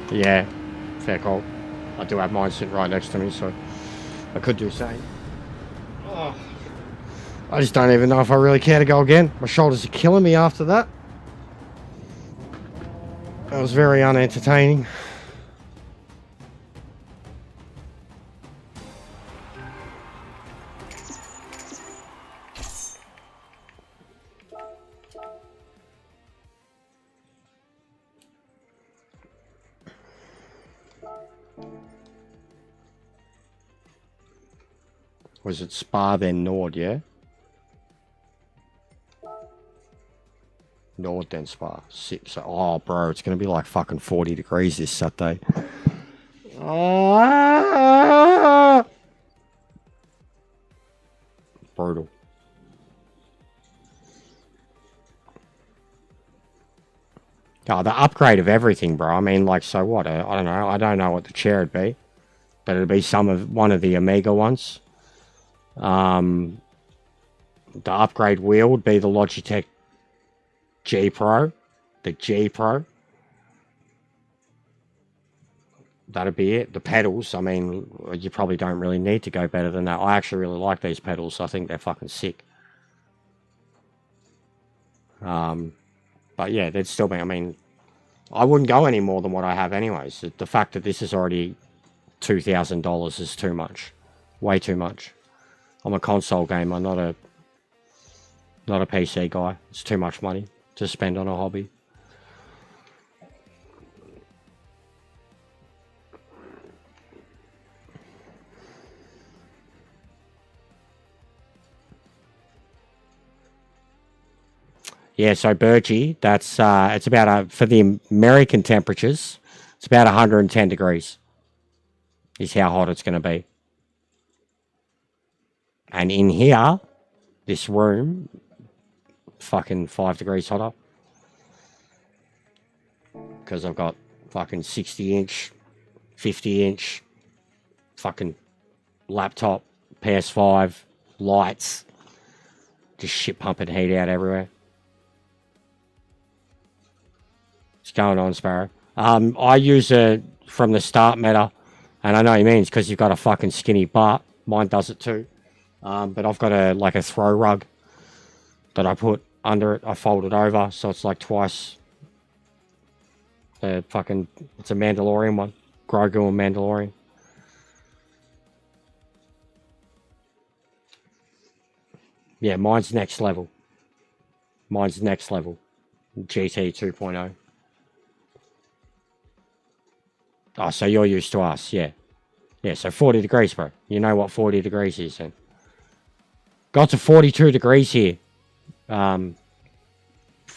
Yeah, fair call. I do have mine sitting right next to me, so I could do the same. Oh. I just don't even know if I really care to go again. My shoulders are killing me after that. That was very unentertaining. Was it Spa then Nord, yeah? Nord then, Spa. So, oh, bro, it's going to be like fucking 40 degrees this Saturday. Brutal. Oh, the upgrade of everything, bro. I mean, like, so what? I don't know. I don't know what the chair would be, but it'd be one of the Omega ones. The upgrade wheel would be the Logitech G Pro, the G Pro. That'd be it. The pedals, I mean, you probably don't really need to go better than that. I actually really like these pedals. I think they're fucking sick. But yeah, they'd still be, I mean, I wouldn't go any more than what I have anyways. The fact that this is already $2,000 is too much. Way too much. I'm a console gamer, not a PC guy. It's too much money to spend on a hobby. Yeah, so Burgee, that's it's about for the American temperatures, it's about 110 degrees. Is how hot it's going to be. And in here, this room, fucking 5 degrees hotter. Because I've got fucking 60-inch, 50-inch, fucking laptop, PS5, lights, just shit pumping heat out everywhere. What's going on, Sparrow? I use it from the start meta, and I know what he means because you've got a fucking skinny butt. Mine does it too. But I've got a throw rug that I put under it. I fold it over so it's like twice the fucking. It's a Mandalorian one, Grogu and Mandalorian. Yeah, mine's next level. Mine's next level. GT 2.0. Oh, so you're used to us, yeah. Yeah, so 40 degrees, bro. You know what 40 degrees is then. Got to 42 degrees here. About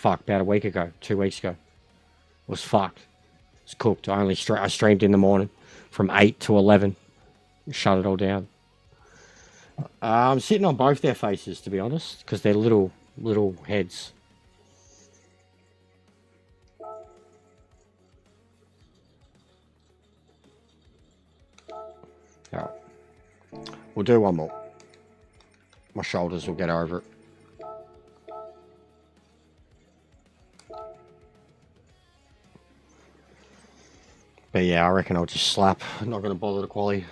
a week ago, 2 weeks ago. It was fucked. It's cooked. I streamed in the morning from 8 to 11. Shut it all down. I'm sitting on both their faces, to be honest, because they're little heads. All right. We'll do one more. My shoulders will get over it. But yeah, I reckon I'll just slap. I'm not going to bother the quali.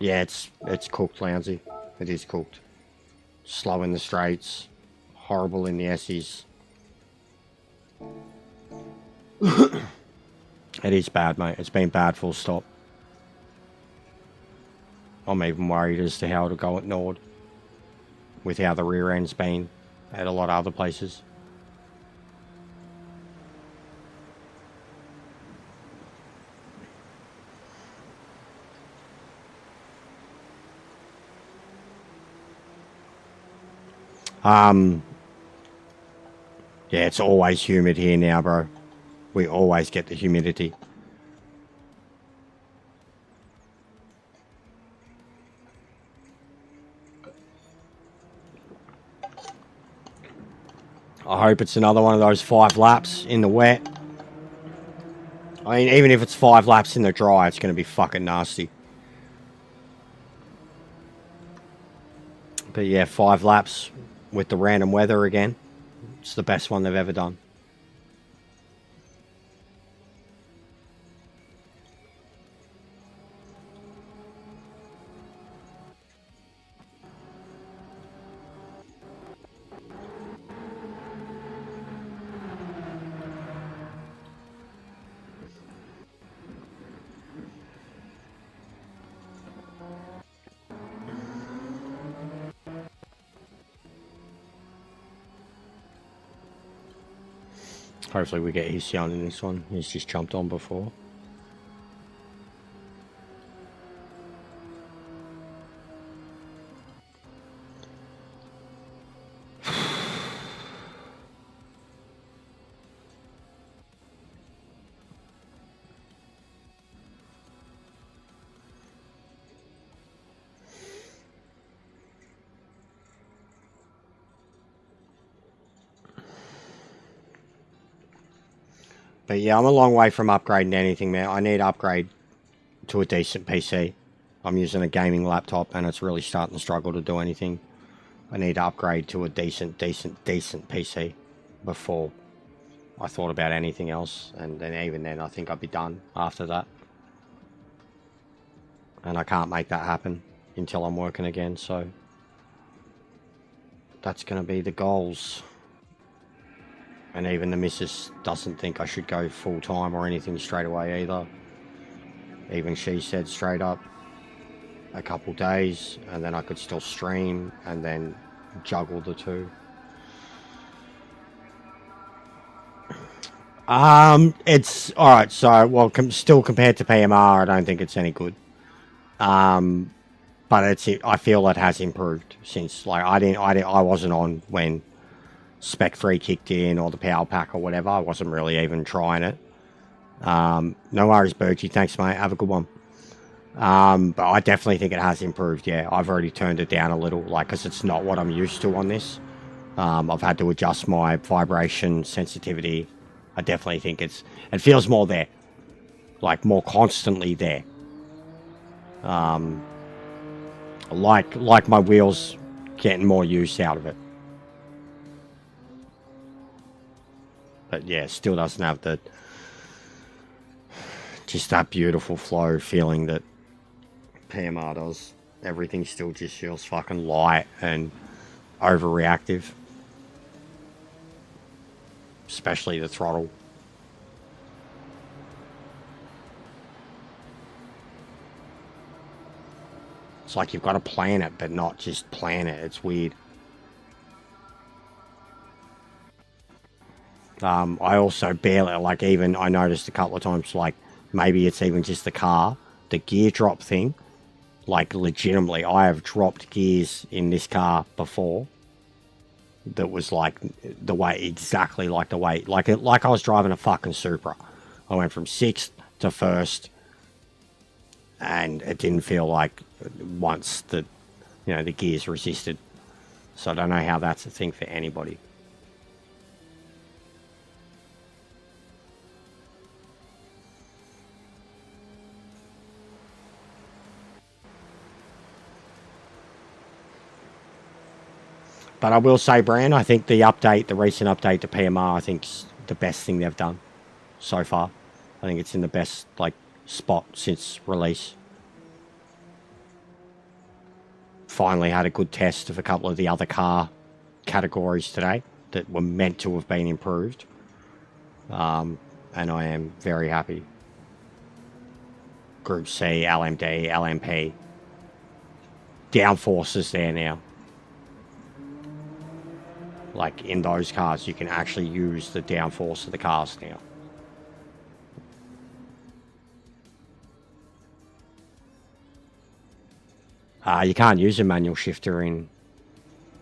Yeah, it's cooked, Lounsey. It is cooked. Slow in the straights. Horrible in the S's. It is bad, mate. It's been bad full stop. I'm even worried as to how it'll go at Nord. With how the rear end's been at a lot of other places. Yeah, it's always humid here now, bro. We always get the humidity. I hope it's another one of those 5 laps in the wet. I mean, even if it's 5 laps in the dry, it's going to be fucking nasty. But yeah, 5 laps with the random weather again. It's the best one they've ever done. Hopefully we get Isyan in this one. He's just jumped on before. But yeah, I'm a long way from upgrading anything, man. I need to upgrade to a decent PC. I'm using a gaming laptop and it's really starting to struggle to do anything. I need to upgrade to a decent PC before I thought about anything else. And then even then, I think I'd be done after that. And I can't make that happen until I'm working again, so that's going to be the goals. And even the missus doesn't think I should go full-time or anything straight away either. Even she said straight up a couple days, and then I could still stream and then juggle the two. It's alright, so, well, still compared to PMR, I don't think it's any good. But I feel it has improved since, like, I wasn't on when Spec 3 kicked in or the Power Pack or whatever. I wasn't really even trying it. No worries, Bergie. Thanks, mate. Have a good one. But I definitely think it has improved, yeah. I've already turned it down a little, like, because it's not what I'm used to on this. I've had to adjust my vibration sensitivity. I definitely think it feels more there. Like, more constantly there. Like my wheels getting more use out of it. But yeah, still doesn't have just that beautiful flow feeling that PMR does. Everything still just feels fucking light and overreactive. Especially the throttle. It's like you've got to plan it, but not just plan it. It's weird. I also barely, like, even I noticed a couple of times, like, maybe it's even just the car, the gear drop thing. Like, legitimately, I have dropped gears in this car before that was like the way, exactly like the way, like I was driving a fucking Supra. I went from 6th to 1st, and it didn't feel like once the, you know, the gears resisted. So I don't know how that's a thing for anybody. But I will say, Bran, I think the recent update to PMR, I think is the best thing they've done so far. I think it's in the best, like, spot since release. Finally had a good test of a couple of the other car categories today that were meant to have been improved. And I am very happy. Group C, LMD, LMP. Downforce is there now. Like, in those cars, you can actually use the downforce of the cars now. You can't use a manual shifter in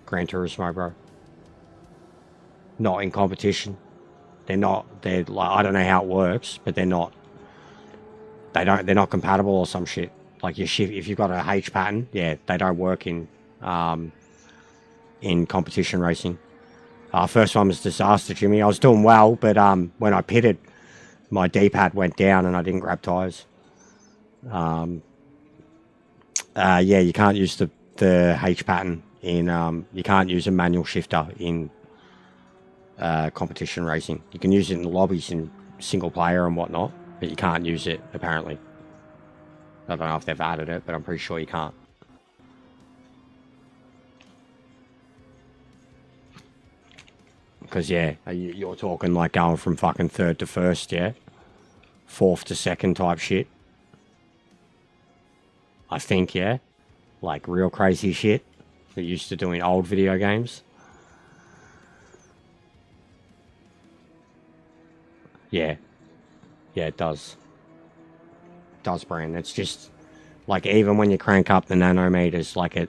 Gran Turismo, bro. Not in competition. They're like, I don't know how it works, but they're not compatible or some shit. Like, your shift, if you've got a H pattern, yeah, they don't work in competition racing. First one was disaster, Jimmy. I was doing well, but when I pitted, my D-pad went down and I didn't grab tyres. Yeah, you can't use the H pattern in, you can't use a manual shifter in competition racing. You can use it in the lobbies in single player and whatnot, but you can't use it, apparently. I don't know if they've added it, but I'm pretty sure you can't. Because, yeah, you're talking like going from fucking 3rd to 1st, yeah? 4th to 2nd type shit. I think, yeah? Like, real crazy shit that used to do in old video games. Yeah. Yeah, it does. It does, Brand. It's just, like, even when you crank up the nanometers, like,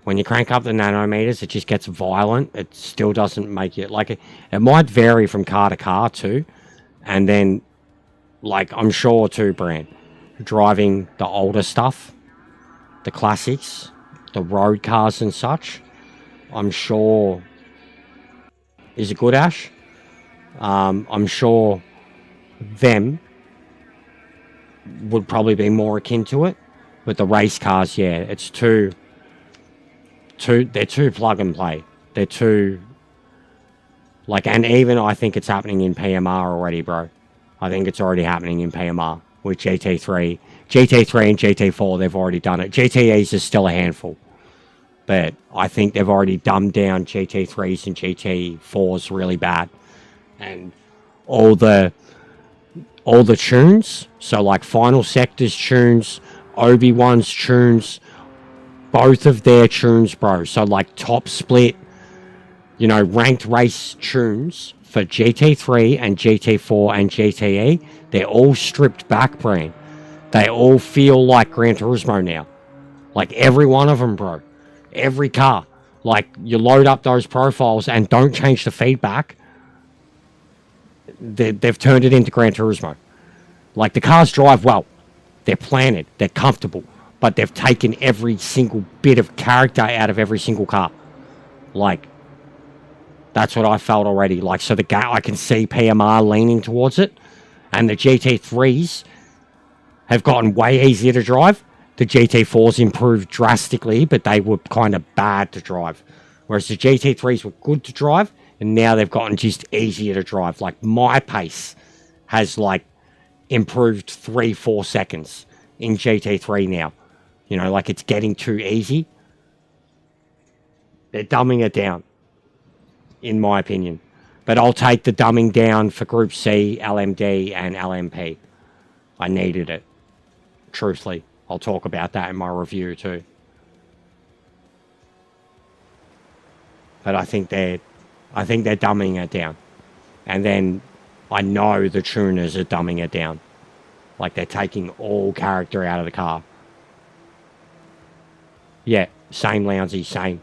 when you crank up the nanometers, it just gets violent. It still doesn't make it, like, it might vary from car to car too. And then, like, I'm sure too, Brand, driving the older stuff, the classics, the road cars and such, I'm sure, is it good, Ash? I'm sure them would probably be more akin to it. But the race cars, yeah, it's they're too plug and play. They're too, like, and even I think it's happening in PMR already, bro. I think it's already happening in PMR with GT3. GT3 and GT4, they've already done it. GTEs is still a handful. But I think they've already dumbed down GT3s and GT4s really bad. And all the tunes, so like Final Sector's tunes, Obi-Wan's tunes, both of their tunes, bro. So like top split, you know, ranked race tunes for GT3 and GT4 and GTE, they're all stripped back, brain. They all feel like Gran Turismo now. Like every one of them, bro. Every car. Like you load up those profiles and don't change the feedback. They've turned it into Gran Turismo. Like the cars drive well. They're planted. They're comfortable. But they've taken every single bit of character out of every single car. Like, that's what I felt already. Like, so I can see PMR leaning towards it. And the GT3s have gotten way easier to drive. The GT4s improved drastically, but they were kind of bad to drive. Whereas the GT3s were good to drive, and now they've gotten just easier to drive. Like, my pace has, like, improved 3-4 seconds in GT3 now. You know, like, it's getting too easy. They're dumbing it down, in my opinion. But I'll take the dumbing down for Group C, LMD, and LMP. I needed it. Truthfully. I'll talk about that in my review too. But I think they're dumbing it down. And then I know the tuners are dumbing it down. Like they're taking all character out of the car. Yeah, same Lounsey, same.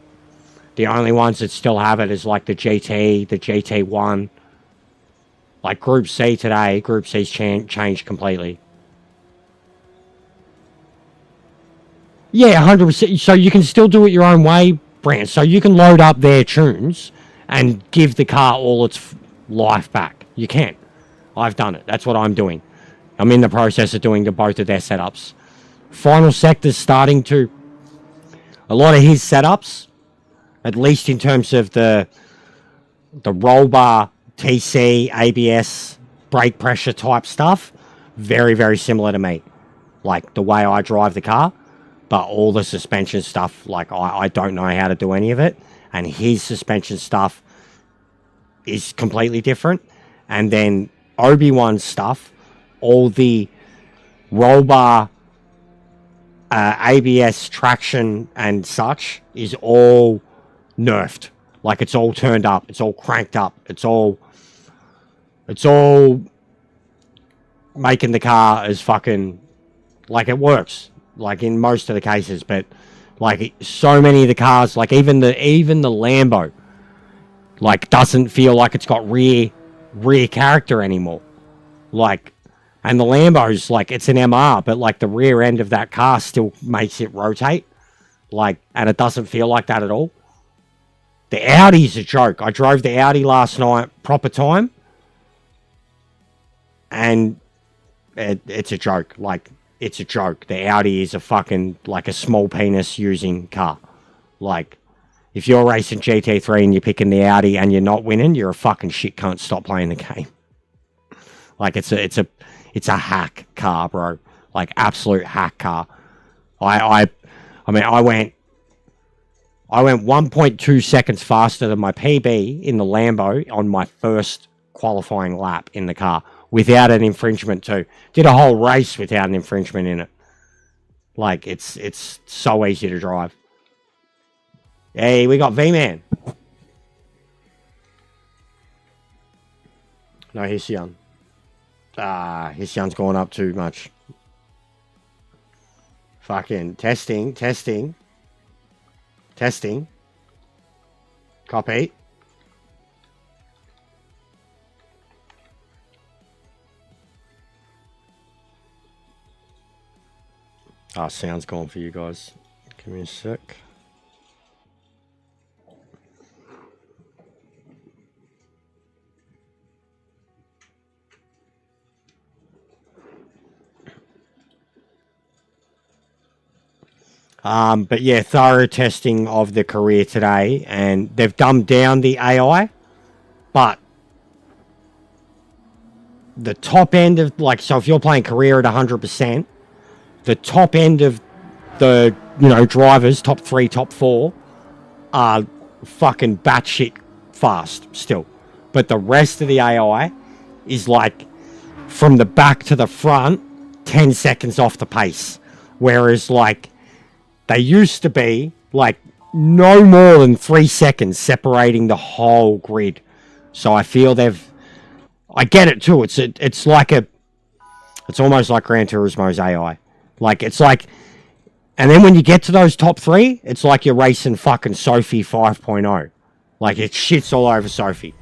The only ones that still have it is like the GT, the GT1. Like Group C today, Group C's changed completely. Yeah, 100%. So you can still do it your own way, Brand. So you can load up their tunes and give the car all its life back. You can. I've done it. That's what I'm doing. I'm in the process of doing both of their setups. Final Sector's starting to... A lot of his setups, at least in terms of the roll bar, TC, ABS, brake pressure type stuff, very, very similar to me. Like the way I drive the car. But all the suspension stuff, like, I don't know how to do any of it. And his suspension stuff is completely different. And then Obi-Wan's stuff, all the roll bar, ABS traction and such is all nerfed. Like, it's all turned up. It's all cranked up. It's all making the car as fucking... Like, it works. Like in most of the cases, but like so many of the cars, like even the Lambo, like doesn't feel like it's got rear character anymore. Like, and the Lambo's like, it's an MR, but like the rear end of that car still makes it rotate. Like, and it doesn't feel like that at all. The Audi's a joke. I drove the Audi last night, proper time, and it's a joke. Like, it's a joke. The Audi is a fucking, like, a small penis using car. Like, if you're racing GT3 and you're picking the Audi and you're not winning, you're a fucking shit cunt. Stop playing the game. Like, it's a hack car, bro. Like, absolute hack car. I mean, I went 1.2 seconds faster than my PB in the Lambo on my first qualifying lap in the car. Without an infringement too. Did a whole race without an infringement in it. Like, it's so easy to drive. Hey, we got V-Man. No, Hisyan. Hisyan's going up too much. Fucking testing. Copy. Sound's gone for you guys. Give me a sec. But yeah, thorough testing of the career today, and they've dumbed down the AI, but the top end of, like, so if you're playing career at 100%, the top end of the, you know, drivers, top 3, top 4, are fucking batshit fast still. But the rest of the AI is like from the back to the front, 10 seconds off the pace. Whereas like they used to be like no more than 3 seconds separating the whole grid. So I feel I get it too. It's almost like Gran Turismo's AI. Like it's like, and then when you get to those top 3, it's like you're racing fucking Sophie 5.0. Like it shits all over Sophie.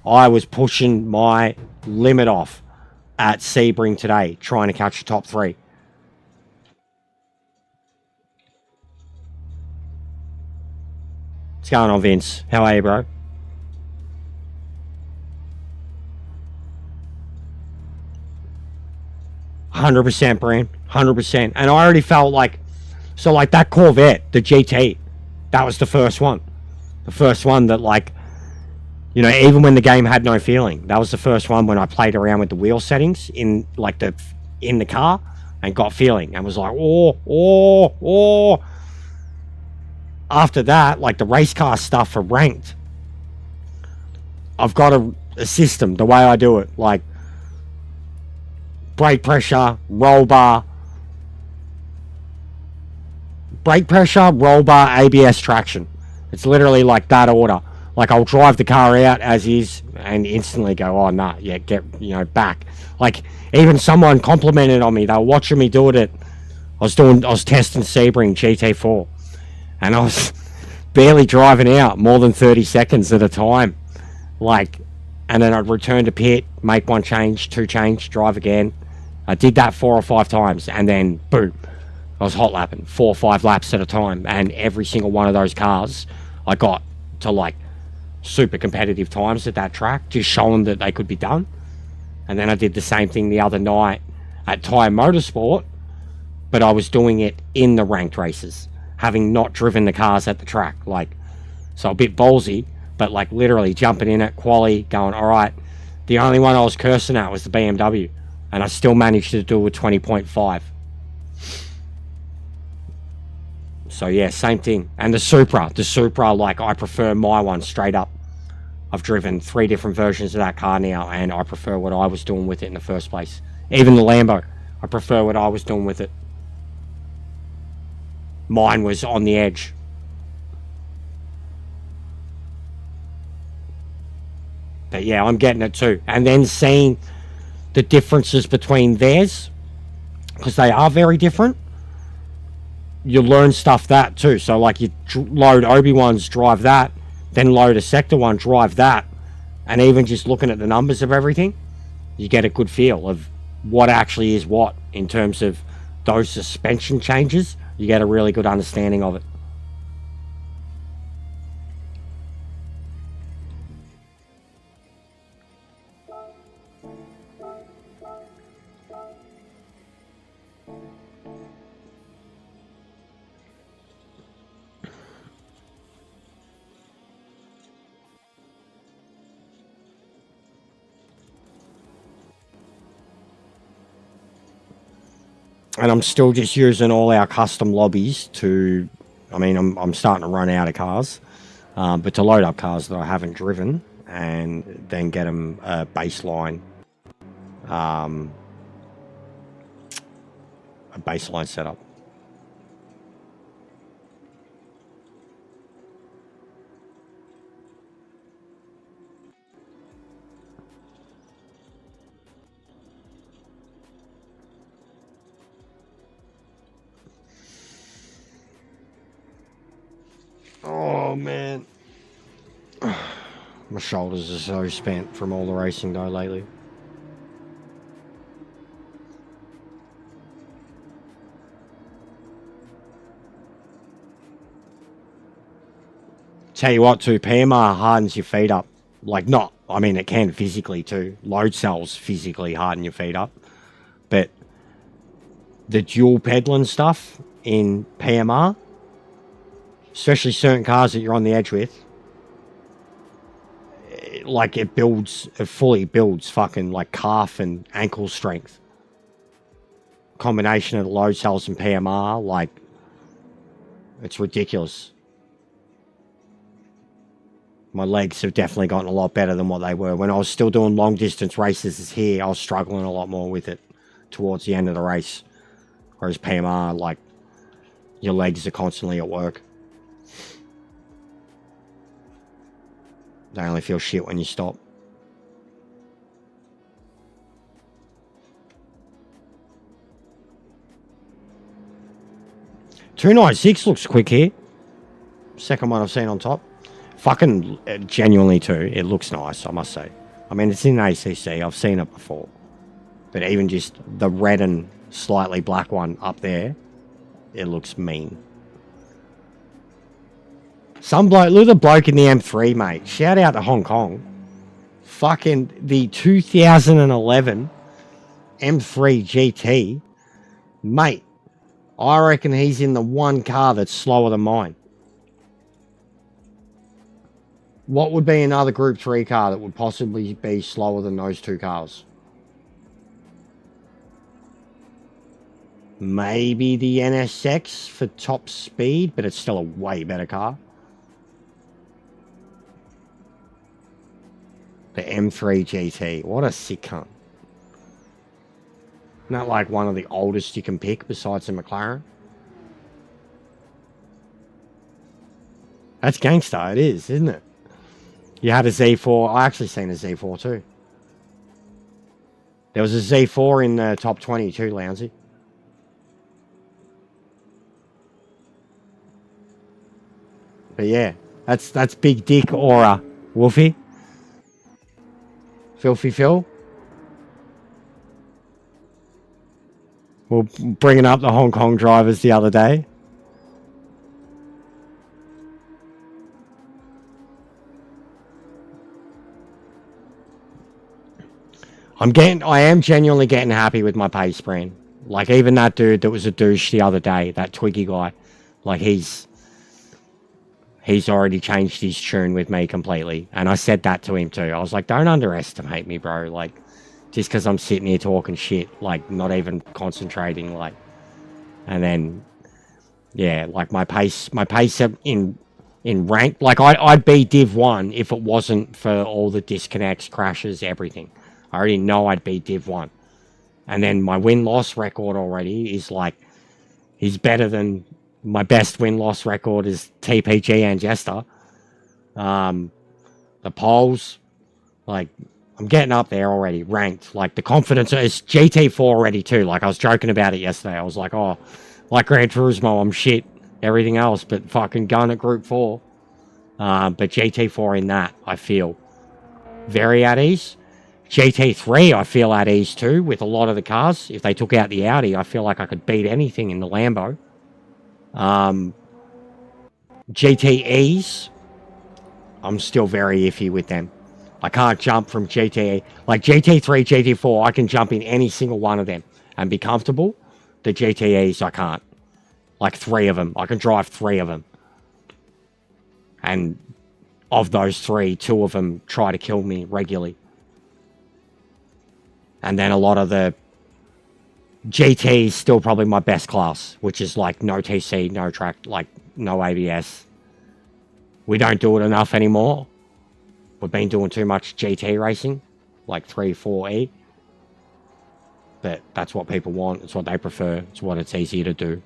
I was pushing my limit off at Sebring today, trying to catch the top 3. What's going on, Vince? How are you, bro? %, Brian. 100%. And I already felt like, so like that Corvette, the GT, that was the first one. The first one that, like, you know, even when the game had no feeling, that was the first one when I played around with the wheel settings in like in the car and got feeling and was like, oh. After that, like the race car stuff for ranked, I've got a system, the way I do it, like brake pressure, roll bar, ABS traction. It's literally like that order. Like I'll drive the car out as is and instantly go, oh nah, yeah, get, you know, back. Like even someone complimented on me. They were watching me do it I was testing Sebring GT4 and I was barely driving out more than 30 seconds at a time. Like, and then I'd return to pit, make one change, 2 change, drive again. I did that 4 or 5 times and then boom, I was hot lapping 4 or 5 laps at a time, and every single one of those cars I got to like super competitive times at that track, just showing that they could be done. And then I did the same thing the other night at Tyre Motorsport, but I was doing it in the ranked races, having not driven the cars at the track. Like, so a bit ballsy, but like literally jumping in at quali, going, all right, the only one I was cursing at was the BMW, and I still managed to do a 20.5. So yeah, same thing. And the Supra, like I prefer my one straight up. I've driven 3 different versions of that car now, and I prefer what I was doing with it in the first place. Even the Lambo, I prefer what I was doing with it. Mine was on the edge. But yeah, I'm getting it too. And then seeing the differences between theirs, because they are very different, you learn stuff that too. So like you load Obi-Wan's, drive that, then load a Sector one, drive that, and even just looking at the numbers of everything, you get a good feel of what actually is what in terms of those suspension changes. You get a really good understanding of it. And I'm still just using all our custom lobbies to, I mean, I'm starting to run out of cars, but to load up cars that I haven't driven and then get them a baseline setup. Oh man, my shoulders are so spent from all the racing though lately. Tell you what too, PMR hardens your feet up. Like not, I mean it can physically too. Load cells physically harden your feet up. But the dual pedaling stuff in PMR especially certain cars that you're on the edge with, like it fully builds fucking like calf and ankle strength. Combination of the load cells and PMR, like, it's ridiculous. My legs have definitely gotten a lot better than what they were. When I was still doing long distance races as here, I was struggling a lot more with it towards the end of the race. Whereas PMR, like, your legs are constantly at work. They only feel shit when you stop. $296 looks quick here. Second one I've seen on top. Fucking genuinely too, it looks nice, I must say. I mean, it's in ACC, I've seen it before. But even just the red and slightly black one up there, it looks mean. Some bloke, look at the bloke in the M3, mate. Shout out to Hong Kong. Fucking the 2011 M3 GT. Mate, I reckon he's in the one car that's slower than mine. What would be another Group 3 car that would possibly be slower than those two cars? Maybe the NSX for top speed, but it's still a way better car. The M3 GT. What a sick cunt. Not like one of the oldest you can pick besides the McLaren. That's gangster, it is, isn't it? You had a Z4. I actually seen a Z4 too. There was a Z4 in the top 20 too, Lounsey. But yeah, that's big dick aura, Wolfie. Filthy Phil. We're bringing up the Hong Kong drivers the other day. I am genuinely getting happy with my pace brand. Like, even that dude that was a douche the other day, that Twiggy guy, like, he's already changed his tune with me completely. And I said that to him too. I was like, don't underestimate me, bro. Like, just because I'm sitting here talking shit, like, not even concentrating, like. And then, yeah, like, my pace in rank, like, I'd be Div 1 if it wasn't for all the disconnects, crashes, everything. I already know I'd be Div 1. And then my win-loss record already is, like, he's better than my best win-loss record is TPG and Jester. The polls, like, I'm getting up there already, ranked. Like, the confidence is GT4 already too. Like, I was joking about it yesterday. I was like, oh, like Gran Turismo, I'm shit. Everything else, but fucking gun at Group 4. But GT4 in that, I feel very at ease. GT3, I feel at ease too, with a lot of the cars. If they took out the Audi, I feel like I could beat anything in the Lambo. GTEs, I'm still very iffy with them. I can't jump from GTE. Like GT3, GT4, I can jump in any single one of them and be comfortable. The GTEs, I can't. Like 3 of them. I can drive 3 of them. And of those 3, 2 of them try to kill me regularly. And then a lot of the GT is still probably my best class, which is like no TC, no track, like no ABS. We don't do it enough anymore. We've been doing too much GT racing, like 3, 4E. But that's what people want. It's what they prefer. It's what it's easier to do.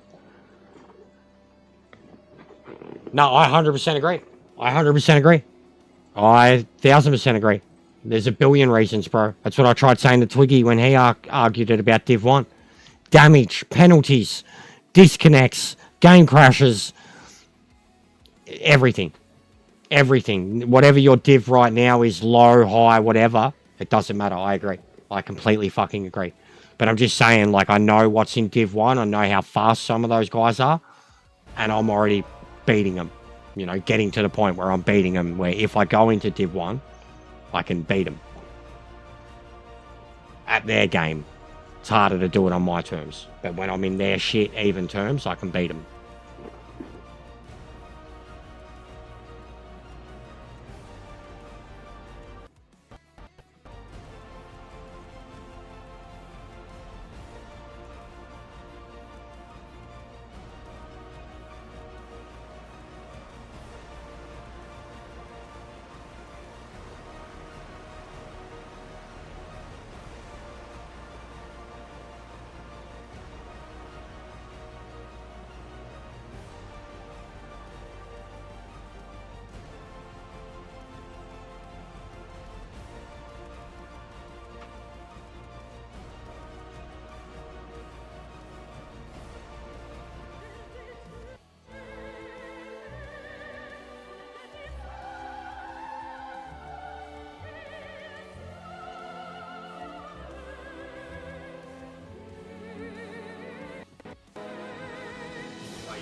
No, I 100% agree. I 100% agree. I 1000% agree. There's a billion reasons, bro. That's what I tried saying to Twiggy when he argued it about Div 1. Damage, penalties, disconnects, game crashes, everything. Everything. Whatever your div right now is, low, high, whatever, it doesn't matter. I agree. I completely fucking agree. But I'm just saying, like, I know what's in Div 1. I know how fast some of those guys are. And I'm already beating them. You know, getting to the point where I'm beating them, where if I go into Div 1, I can beat them. At their game. It's harder to do it on my terms. But when I'm in their shit, even terms, I can beat them.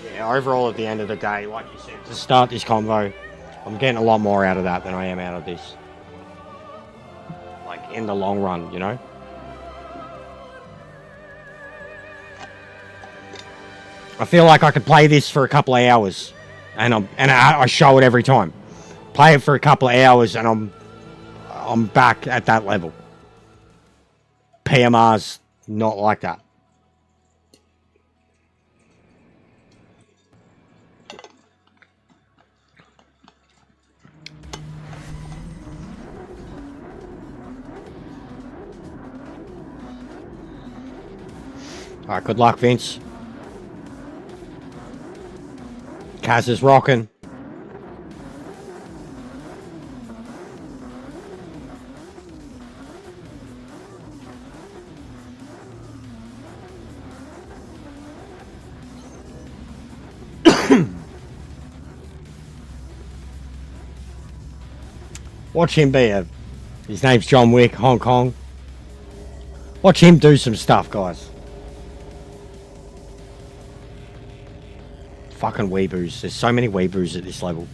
Yeah, overall, at the end of the day, like you said, to start this convo, I'm getting a lot more out of that than I am out of this. Like, in the long run, you know? I feel like I could play this for a couple of hours, and I show it every time. Play it for a couple of hours, and I'm back at that level. PMR's not like that. Alright, good luck, Vince. Kaz is rocking. Watch him be his name's John Wick, Hong Kong. Watch him do some stuff, guys. Fucking weeboos. There's so many weeboos at this level.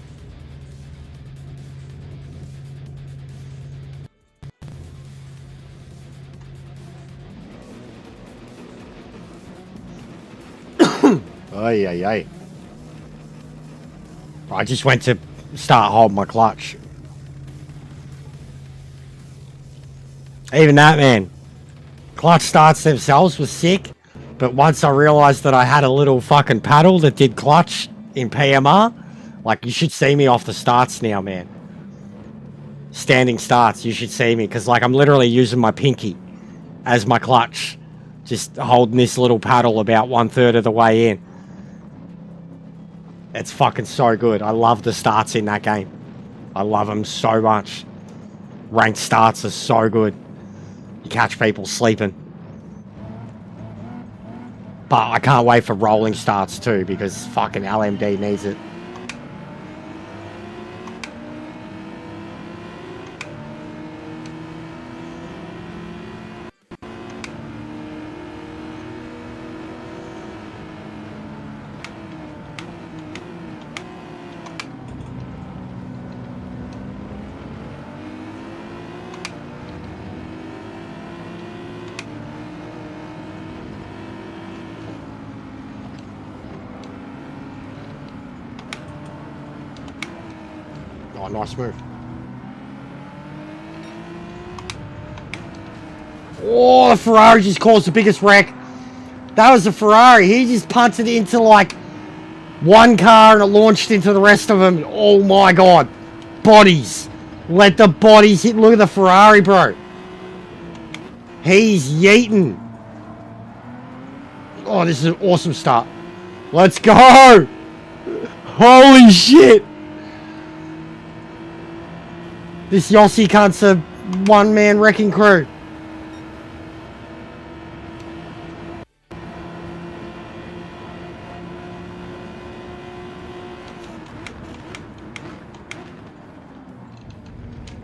Ay, ay, ay. I just went to start holding my clutch. Even that, man. Clutch starts themselves was sick, but once I realised that I had a little fucking paddle that did clutch in PMR, like, you should see me off the starts now, man. Standing starts, you should see me, because, like, I'm literally using my pinky as my clutch. Just holding this little paddle about 1/3 of the way in. It's fucking so good. I love the starts in that game. I love them so much. Ranked starts are so good. You catch people sleeping. But I can't wait for rolling starts too, because fucking LMD needs it. Oh, nice move. Oh, the Ferrari just caused the biggest wreck. That was a Ferrari. He just punted into, like, one car and it launched into the rest of them. Oh, my God. Bodies. Let the bodies hit. Look at the Ferrari, bro. He's yeeting. Oh, this is an awesome start. Let's go. Holy shit. This Yossi cunt's a one-man wrecking crew.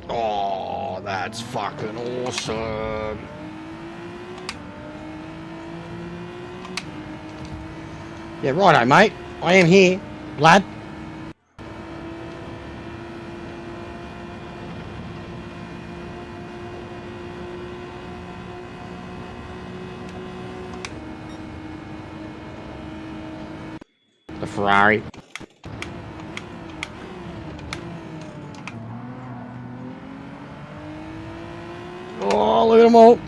Oh, that's fucking awesome. Yeah, righto, mate. I am here, lad. The Ferrari. Oh, look at them all.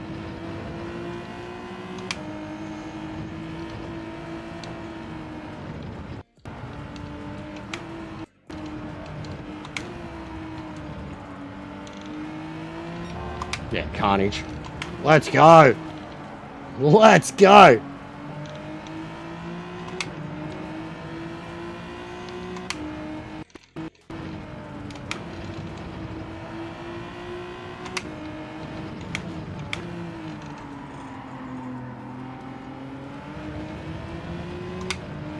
Yeah, carnage. Let's go. Let's go.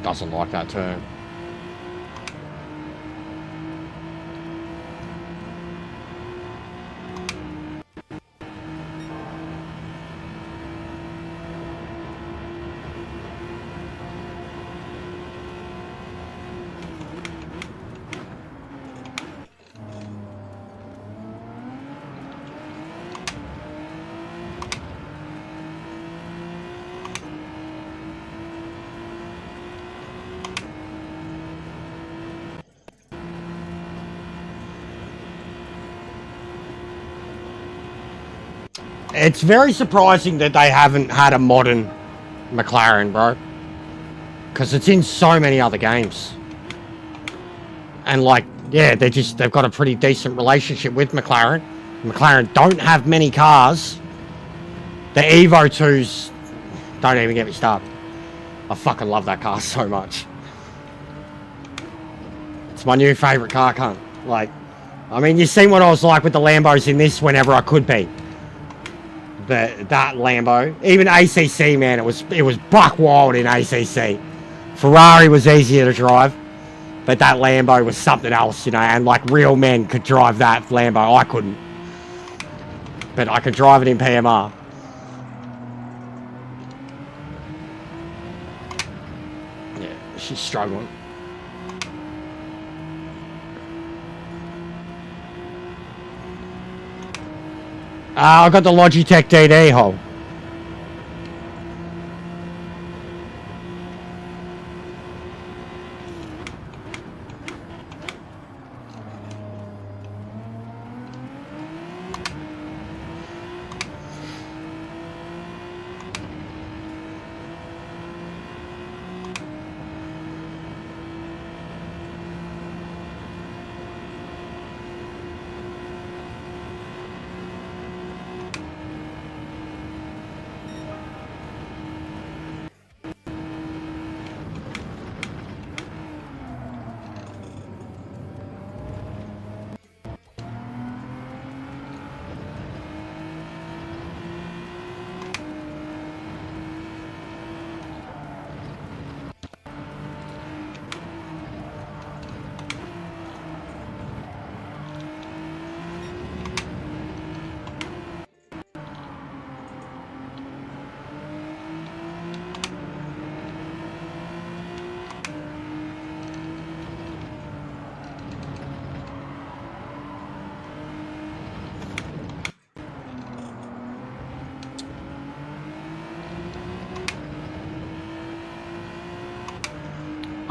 Doesn't like that turn. It's very surprising that they haven't had a modern McLaren, bro. Because it's in so many other games. And like, yeah, they've got a pretty decent relationship with McLaren. McLaren don't have many cars. The Evo 2s, don't even get me started. I fucking love that car so much. It's my new favourite car, cunt. Like, I mean, you've seen what I was like with the Lambos in this whenever I could be. That Lambo. Even ACC, man, it was buck wild in ACC. Ferrari was easier to drive. But that Lambo was something else, you know, and like real men could drive that Lambo. I couldn't. But I could drive it in PMR. Yeah, she's struggling. I got the Logitech DD hole.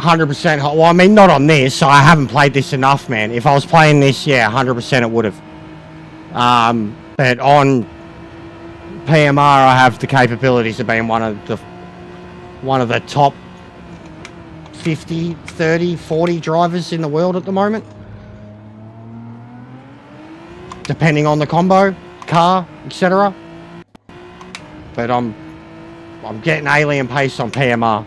%. Well, I mean, not on this, so I haven't played this enough, man. If I was playing this, yeah, 100% it would have. But on PMR, I have the capabilities of being one of the top 50, 30, 40 drivers in the world at the moment. Depending on the combo, car, etc. But I'm getting alien pace on PMR.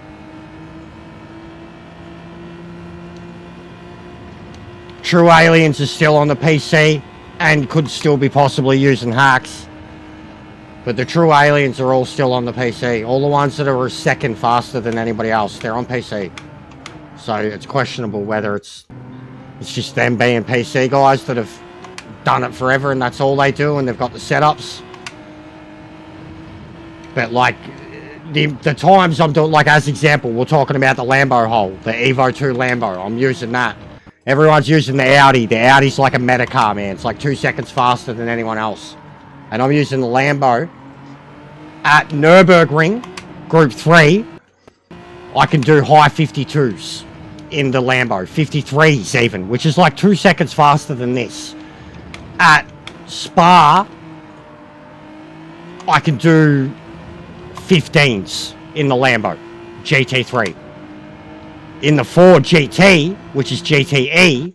True Aliens is still on the PC and could still be possibly using hacks. But the True Aliens are all still on the PC. All the ones that are a second faster than anybody else, they're on PC. So it's questionable whether it's just them being PC guys that have done it forever and that's all they do and they've got the setups. But like, the times I'm doing, like as example, we're talking about the Lambo hole, the Evo 2 Lambo, I'm using that. Everyone's using the Audi. The Audi's like a meta car, man. It's like 2 seconds faster than anyone else. And I'm using the Lambo. At Nürburgring, Group 3, I can do high 52s in the Lambo. 53s even, which is like 2 seconds faster than this. At Spa, I can do 15s in the Lambo. GT3. In the Ford GT, which is GTE,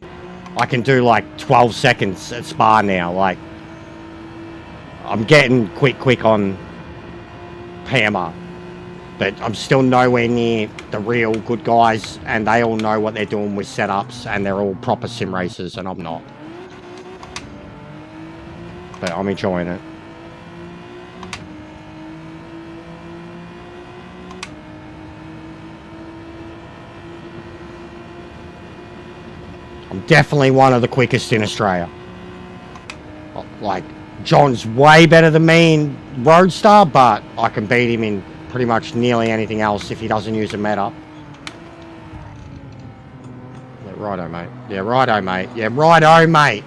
I can do like 12 seconds at Spa now. Like, I'm getting quick on PMR. But I'm still nowhere near the real good guys, and they all know what they're doing with setups, and they're all proper sim racers, and I'm not. But I'm enjoying it. I'm definitely one of the quickest in Australia. Like, John's way better than me in Roadster, but I can beat him in pretty much nearly anything else if he doesn't use a meta. Yeah, righto, mate. Yeah, righto, mate. Yeah, righto, mate.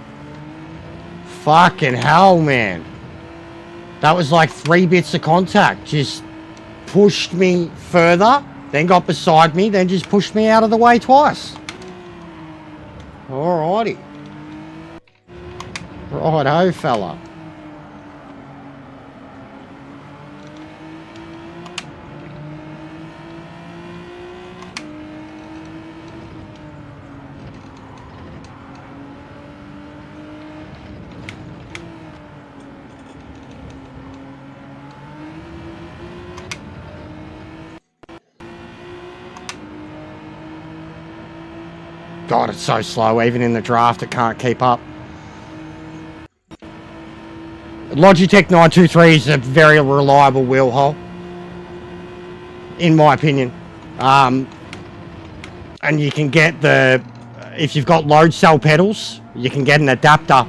Fucking hell, man. That was like 3 bits of contact. Just pushed me further, then got beside me, then just pushed me out of the way twice. Alrighty. Righto, fella. God, it's so slow. Even in the draft, it can't keep up. Logitech 923 is a very reliable wheel hole, in my opinion. And you can get if you've got load cell pedals, you can get an adapter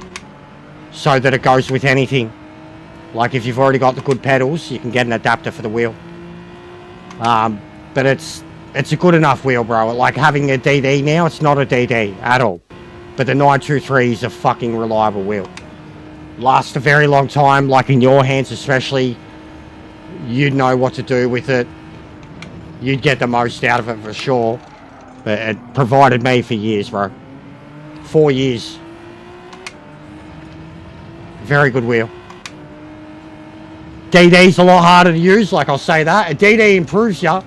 so that it goes with anything. Like if you've already got the good pedals, you can get an adapter for the wheel. But it's a good enough wheel, bro. Like having a DD now, it's not a DD at all. But the 923 is a fucking reliable wheel. Lasts a very long time, like in your hands especially. You'd know what to do with it. You'd get the most out of it for sure. But it provided me for years, bro. 4 years. Very good wheel. DD's a lot harder to use, like I'll say that. A DD improves you,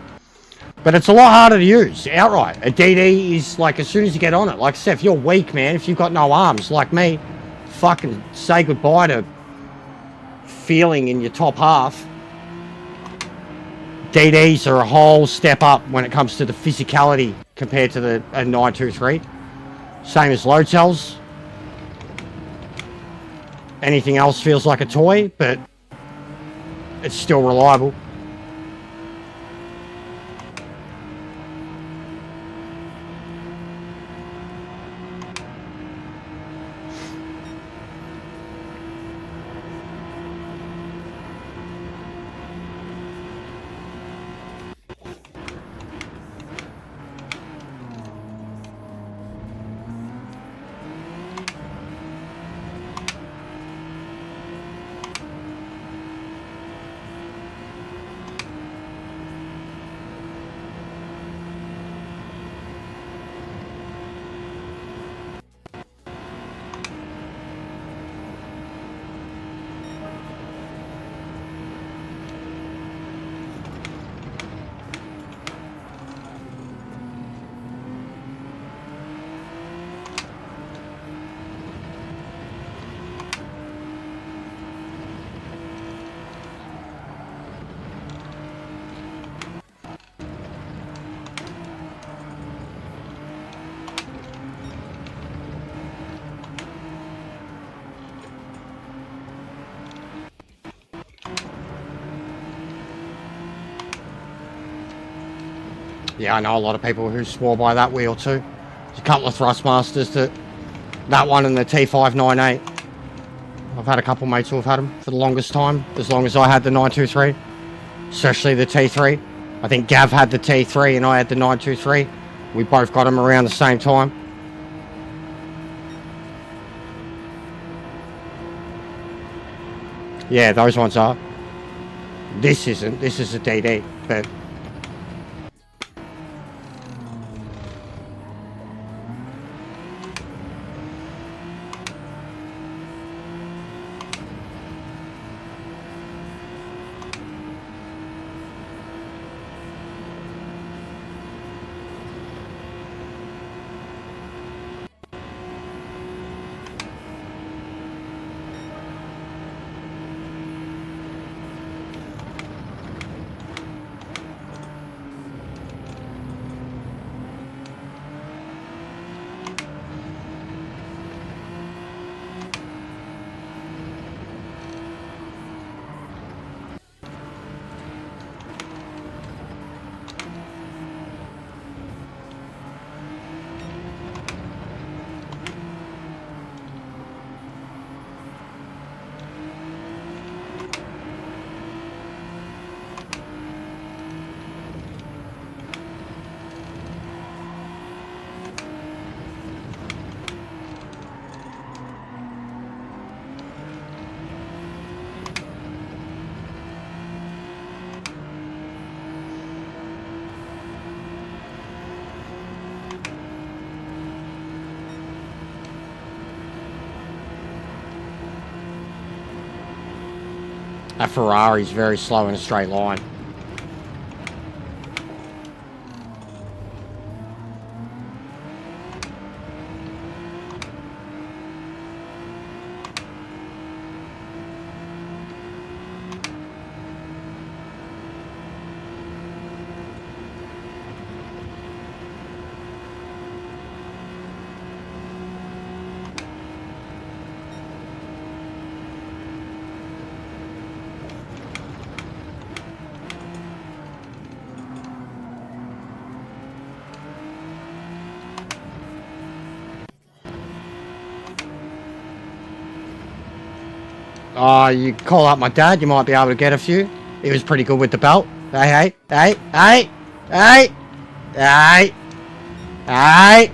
but it's a lot harder to use outright. A DD is like as soon as you get on it, like I said, if you're weak, man, if you've got no arms like me, fucking say goodbye to feeling in your top half. DDs are a whole step up when it comes to the physicality compared to the 923. Same as load cells. Anything else feels like a toy, but it's still reliable. Yeah, I know a lot of people who swore by that wheel too. There's a couple of Thrustmasters that one and the T598. I've had a couple mates who have had them for the longest time, as long as I had the 923, especially the T3. I think Gav had the T3 and I had the 923. We both got them around the same time. Yeah, those ones are. This isn't. This is a DD, but that Ferrari's very slow in a straight line. You call up my dad, you might be able to get a few. He was pretty good with the belt. Hey, hey, hey, hey, hey, hey, hey.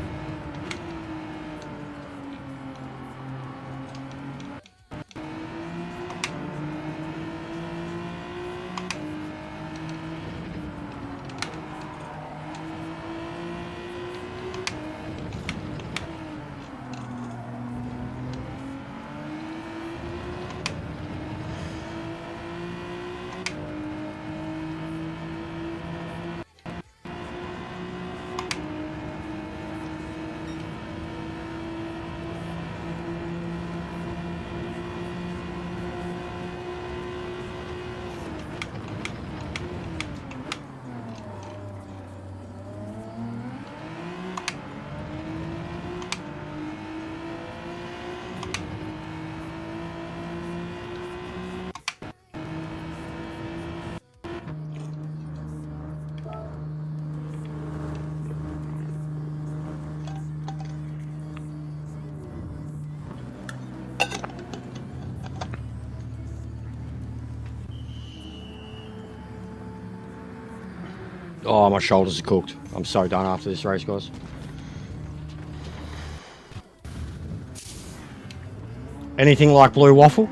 Oh, my shoulders are cooked. I'm so done after this race, guys. Anything like blue waffle?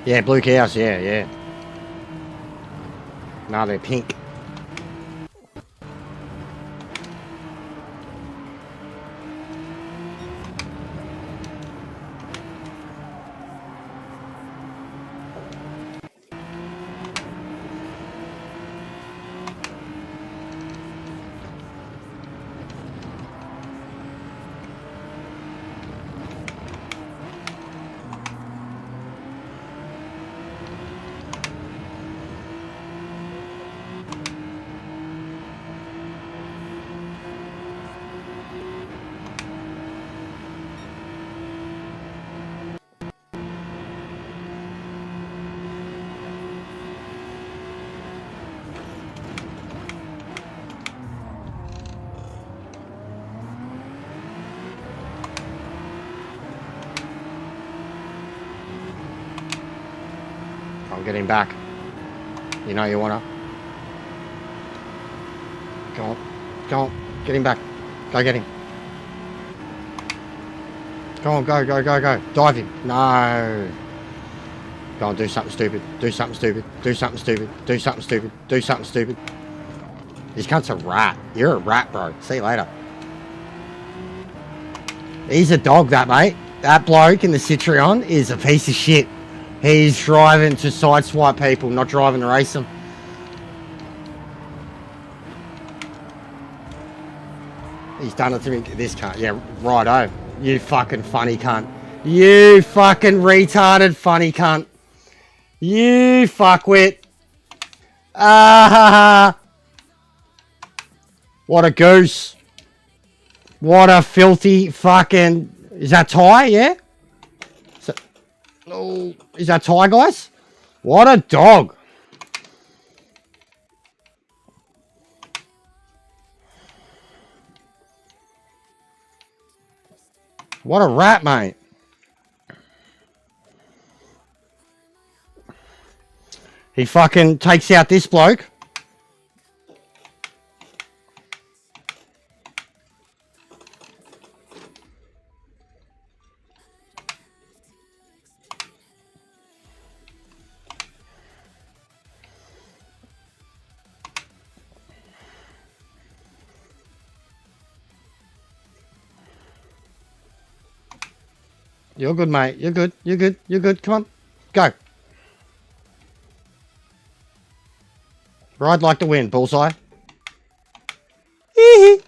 Yeah, blue cows, yeah. No, they're pink. I'm getting back. You know you wanna. Go on, get him back. Go get him. Go on, go. Dive him. No. Go on, do something stupid. Do something stupid. This cunt's a rat. You're a rat, bro. See you later. He's a dog, that mate. That bloke in the Citroen is a piece of shit. He's driving to sideswipe people, not driving to race them. He's done it to me. This cunt. Yeah, righto. You fucking funny cunt. You fucking retarded funny cunt. You fuckwit. Ah, what a goose. What a filthy fucking... Is that Ty, yeah? Oh, is that Ty, guys? What a dog. What a rat, mate. He fucking takes out this bloke. You're good, mate. You're good. You're good. You're good. Come on. Go. Ride like the wind. Bullseye. Hee-hee.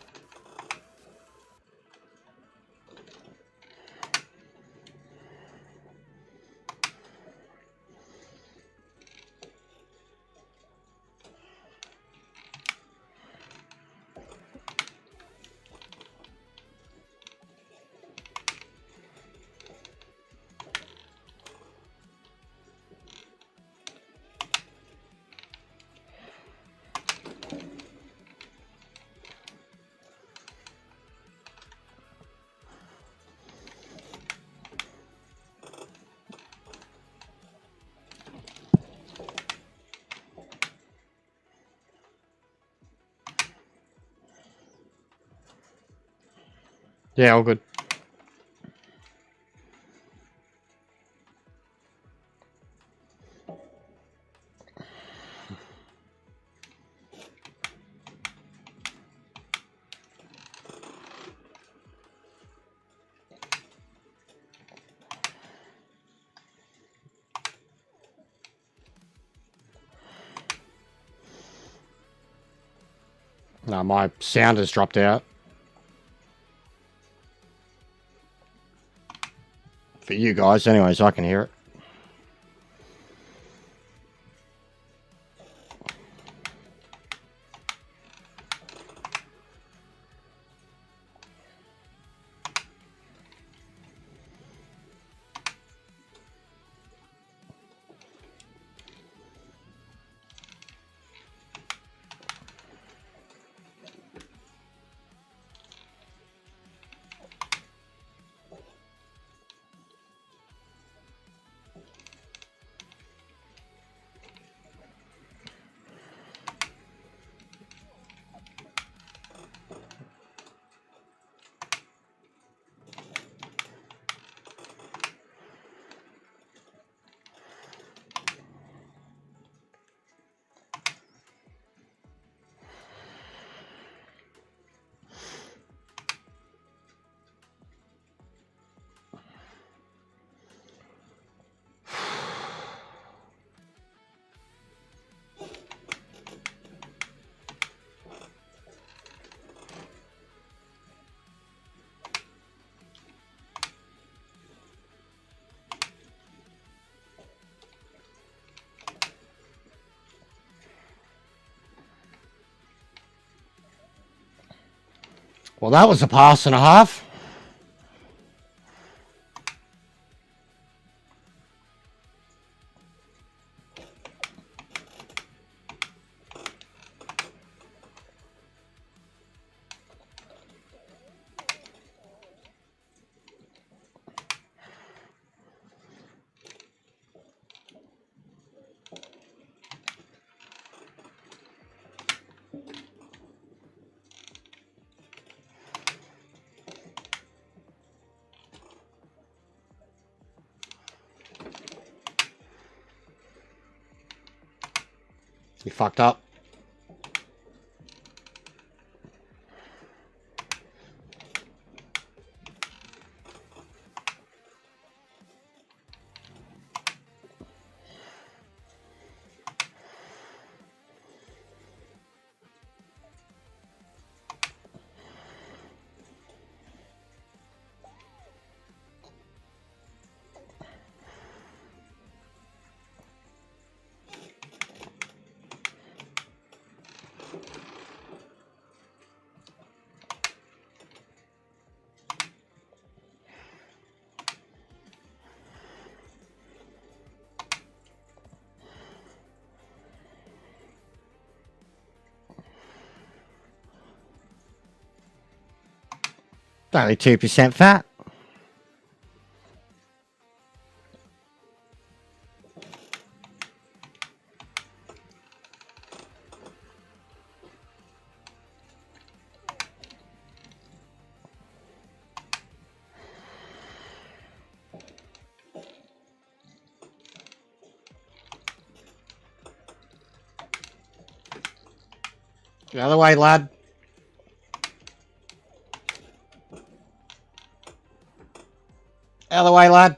Yeah, all good. No, my sound has dropped out. For you guys, anyways, I can hear it. Well, that was a pass and a half. You fucked up. Only 2% fat. The other way, lad. Other way, lad.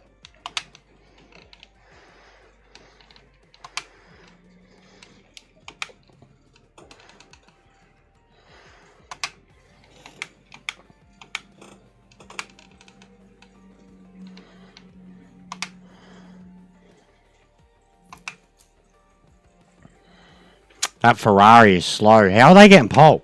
That Ferrari is slow. How are they getting pole?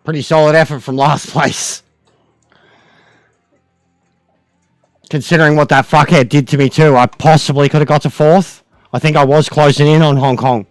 Pretty solid effort from last place. Considering what that fuckhead did to me too, I possibly could have got to fourth. I think I was closing in on Hong Kong.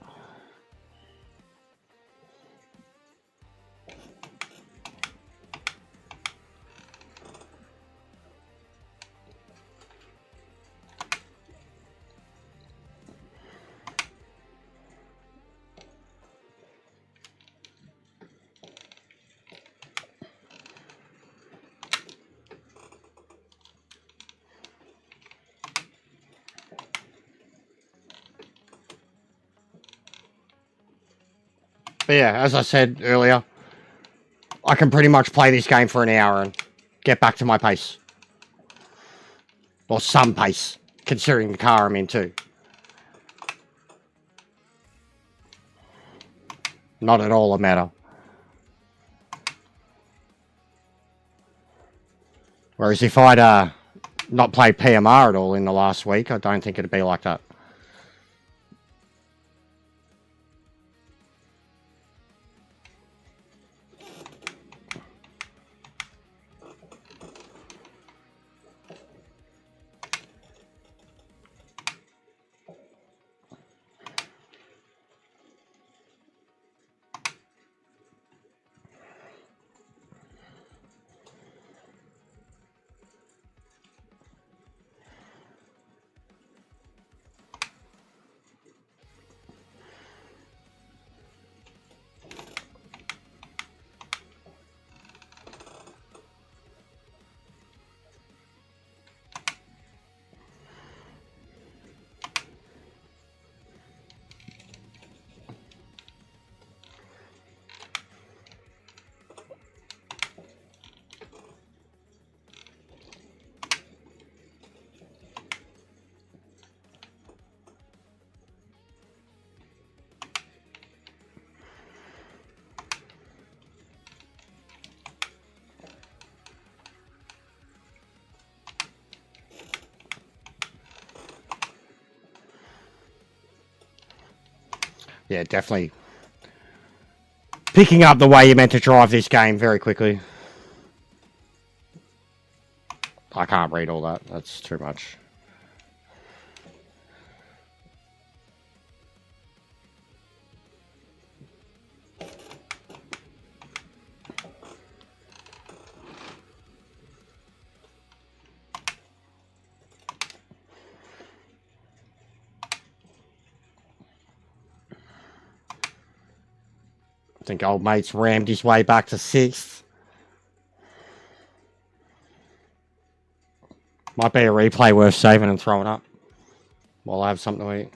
But yeah, as I said earlier, I can pretty much play this game for an hour and get back to my pace. Or some pace, considering the car I'm in too. Not at all a matter. Whereas if I'd not played PMR at all in the last week, I don't think it'd be like that. Yeah, definitely picking up the way you're meant to drive this game very quickly. I can't read all that. That's too much. I think old mate's rammed his way back to 6th. Might be a replay worth saving and throwing up while I have something to eat.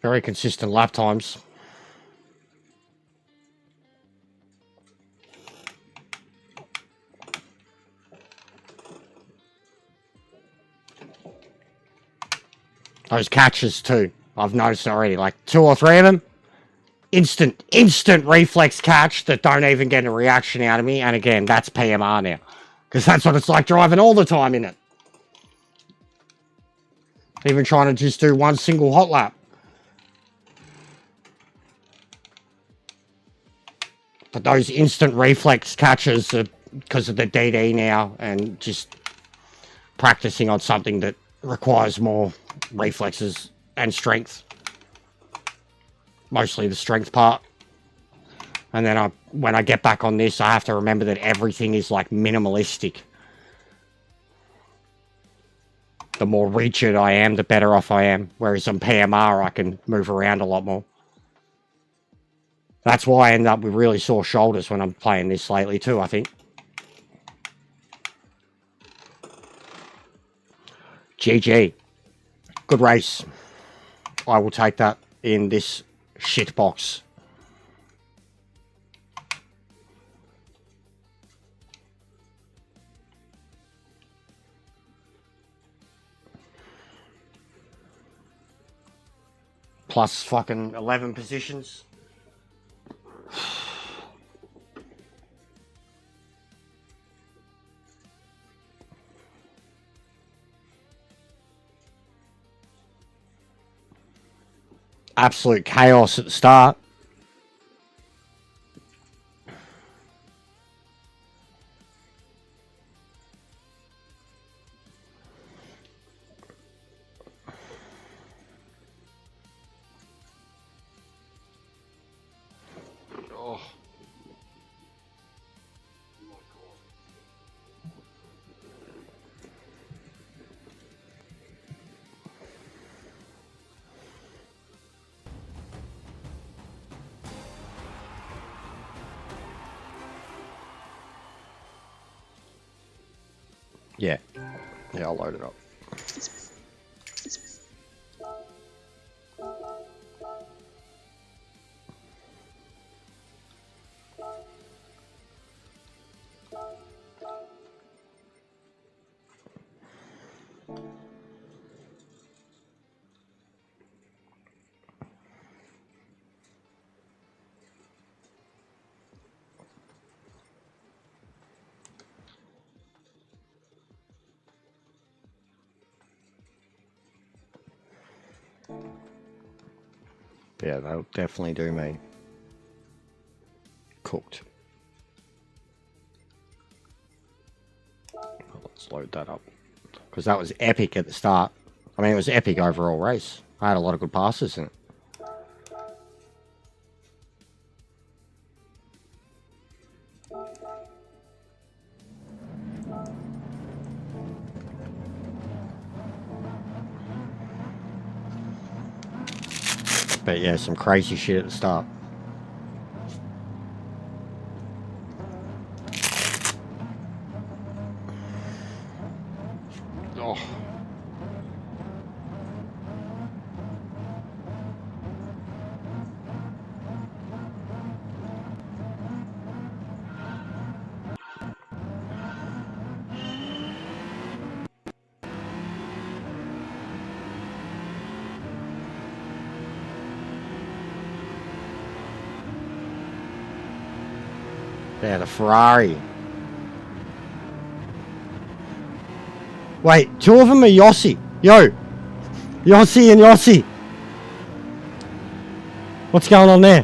Very consistent lap times. Those catches too. I've noticed already, like 2 or 3 of them. Instant reflex catch that don't even get a reaction out of me. And again, that's PMR now. Because that's what it's like driving all the time in it. Even trying to just do one single hot lap. But those instant reflex catches are because of the DD now, and just practicing on something that requires more reflexes and strength. Mostly the strength part. And then when I get back on this, I have to remember that everything is like minimalistic. The more rigid I am, the better off I am. Whereas on PMR, I can move around a lot more. That's why I end up with really sore shoulders when I'm playing this lately too, I think. GG. Good race. I will take that in this shit box. Plus fucking 11 positions. Absolute chaos at the start. Oh. Yeah. Yeah, I'll load it up. Yeah, that'll definitely do me. Cooked. Let's load that up. Because that was epic at the start. I mean, it was epic overall race. I had a lot of good passes in it. But yeah, some crazy shit at the start. Oh. Yeah, the Ferrari. Wait, two of them are Yossi. Yo. Yossi and Yossi. What's going on there?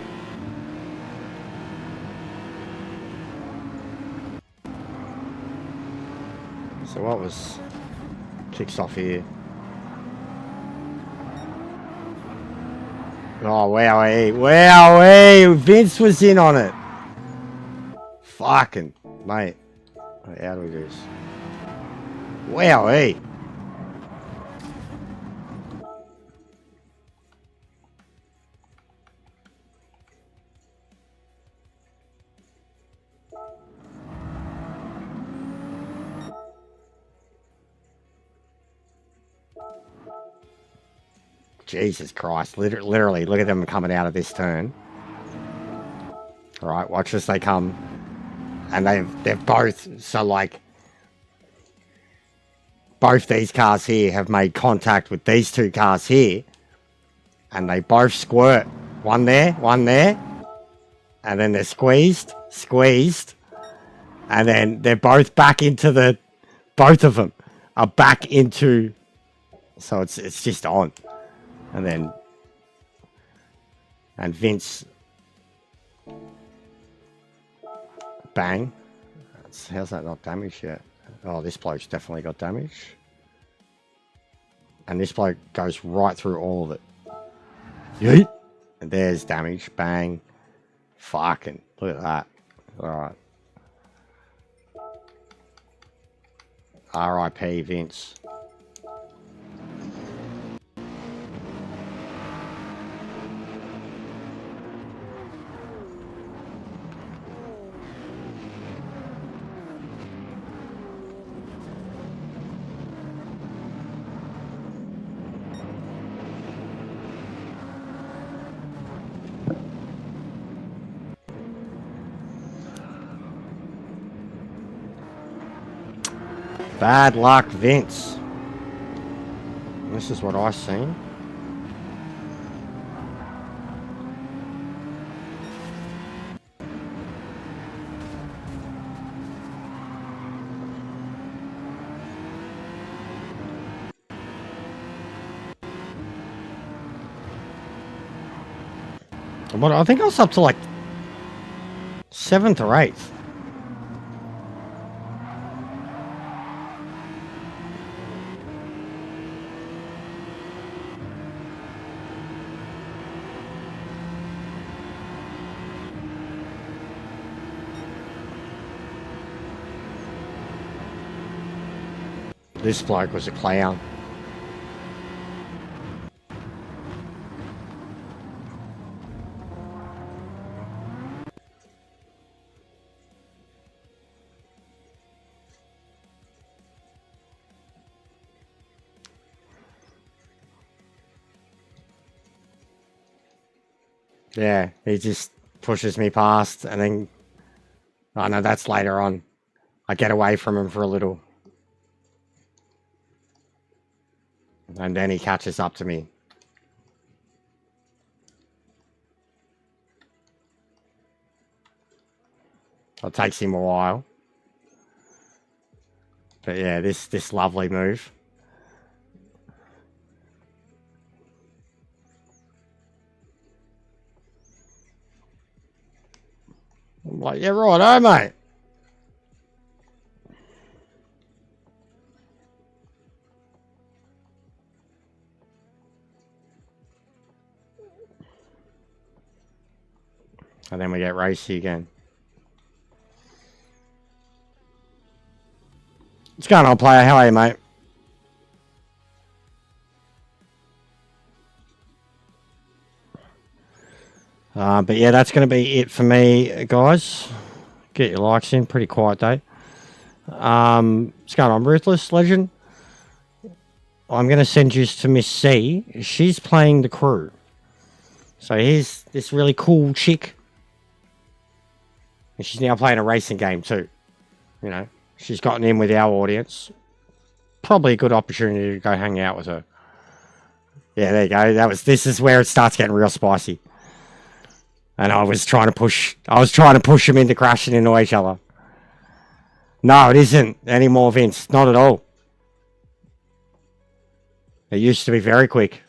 So what was... kicks off here. Oh, wowee. Wowee. Vince was in on it. Fucking, mate. How do we do this? Wowee. Jesus Christ. Literally, look at them coming out of this turn. Alright, watch as they come. And they've both, so like, both these cars here have made contact with these two cars here. And they both squirt. One there. And then they're squeezed. And then they're both back into the, both of them are back into, so it's just on. And then, and Vince, Bang. How's that not damaged yet? Oh, this bloke's definitely got damage. And this bloke goes right through all of it. Yeet! And there's damage. Bang. Fucking. Look at that. Alright. R.I.P. Vince. Bad luck, Vince. This is what I seen. What, I think I was up to like 7th or 8th. This bloke was a clown. Yeah, he just pushes me past and then... Oh no, that's later on. I get away from him for a little. And then he catches up to me. It takes him a while. But yeah, this lovely move. I'm like, yeah, right, oh, mate. And then we get racy again. What's going on, player? How are you, mate? But yeah, that's going to be it for me, guys. Get your likes in. Pretty quiet day. What's going on, Ruthless Legend? I'm going to send you to Miss C. She's playing the crew. So here's this really cool chick. And she's now playing a racing game too. You know, she's gotten in with our audience. Probably a good opportunity to go hang out with her. Yeah, there you go. This is where it starts getting real spicy. And I was trying to push them into crashing into each other. No, it isn't anymore, Vince. Not at all. It used to be very quick.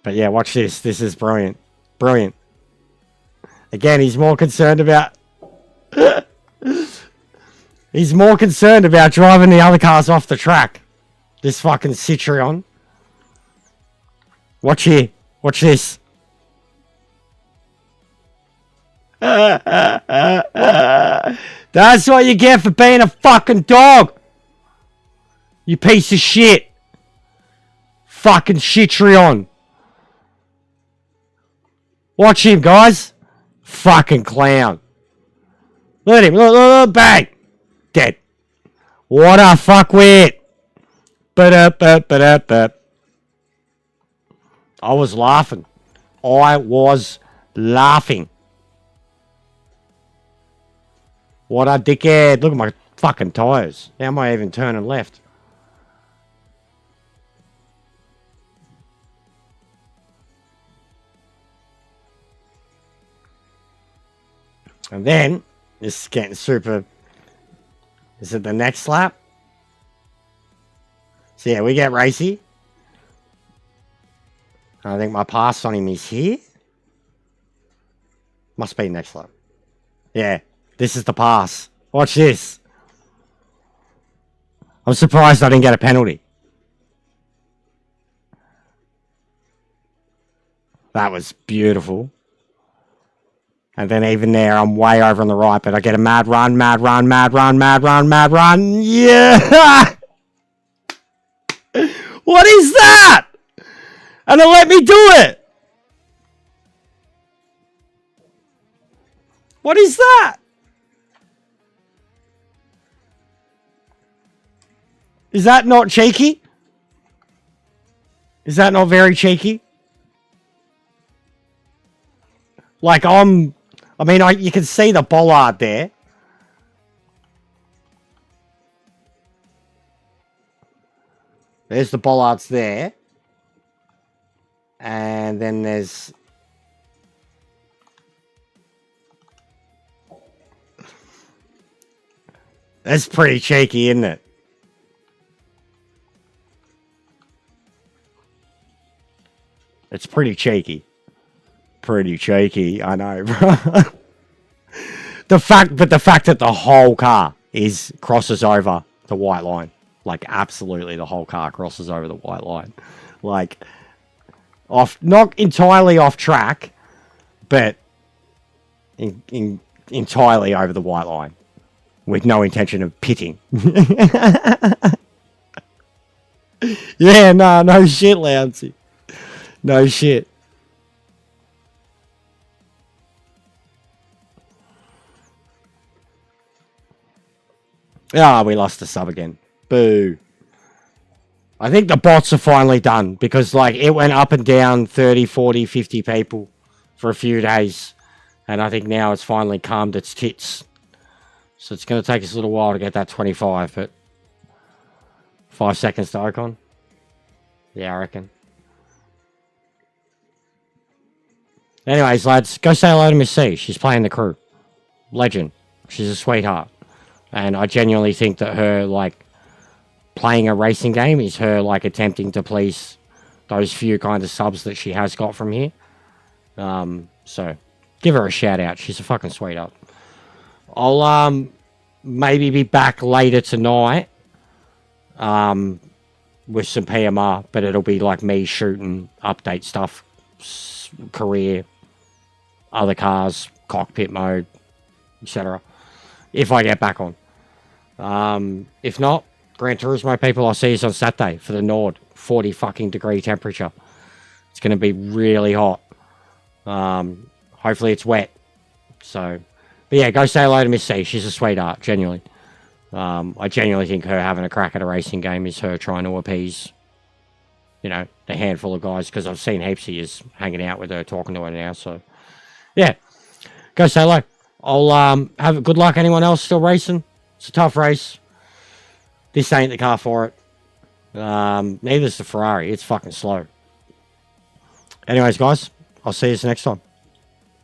But yeah, watch this. This is brilliant. Brilliant. Again, he's more concerned about... He's more concerned about driving the other cars off the track. This fucking Citroen. Watch here. Watch this. That's what you get for being a fucking dog. You piece of shit. Fucking Citroen. Watch him, guys. Fucking clown. Look at him. Look, bang. Dead. What a fuckwit. I was laughing. What a dickhead. Look at my fucking tyres. How am I even turning left? And then, this is getting super... Is it the next lap? So yeah, we get racy. I think my pass on him is here. Must be next lap. Yeah, this is the pass. Watch this. I'm surprised I didn't get a penalty. That was beautiful. And then even there, I'm way over on the right, but I get a mad run, mad run, mad run, mad run, mad run. Yeah! What is that? And it let me do it. What is that? Is that not cheeky? Is that not very cheeky? Like you can see the bollard there. There's the bollards there. And then there's... That's pretty cheeky, isn't it? It's pretty cheeky. Pretty cheeky, I know, bro. The fact that the whole car crosses over the white line. Like, absolutely the whole car crosses over the white line. Like, not entirely off track, but entirely over the white line. With no intention of pitting. Yeah, no shit, Louncy. No shit. Ah, we lost the sub again. Boo. I think the bots are finally done because, like, it went up and down 30, 40, 50 people for a few days. And I think now it's finally calmed its tits. So it's going to take us a little while to get that 25, but 5 seconds to Ocon. Yeah, I reckon. Anyways, lads, go say hello to Miss C. She's playing the crew. Legend. She's a sweetheart. And I genuinely think that her, like, playing a racing game is her, like, attempting to please those few kind of subs that she has got from here. So, give her a shout out. She's a fucking sweetheart. I'll, maybe be back later tonight, with some PMR, but it'll be, like, me shooting update stuff, career, other cars, cockpit mode, etc. If I get back on. If not, Gran Turismo people, I'll see you on Saturday for the Nord. 40 fucking degree temperature. It's going to be really hot. Hopefully it's wet. So, but yeah, go say hello to Miss C. She's a sweetheart, genuinely. I genuinely think her having a crack at a racing game is her trying to appease, you know, the handful of guys, because I've seen heaps of yous hanging out with her, talking to her now. So, yeah, go say hello. I'll have good luck. Anyone else still racing? It's a tough race. This ain't the car for it. Neither's the Ferrari. It's fucking slow. Anyways, guys, I'll see you next time.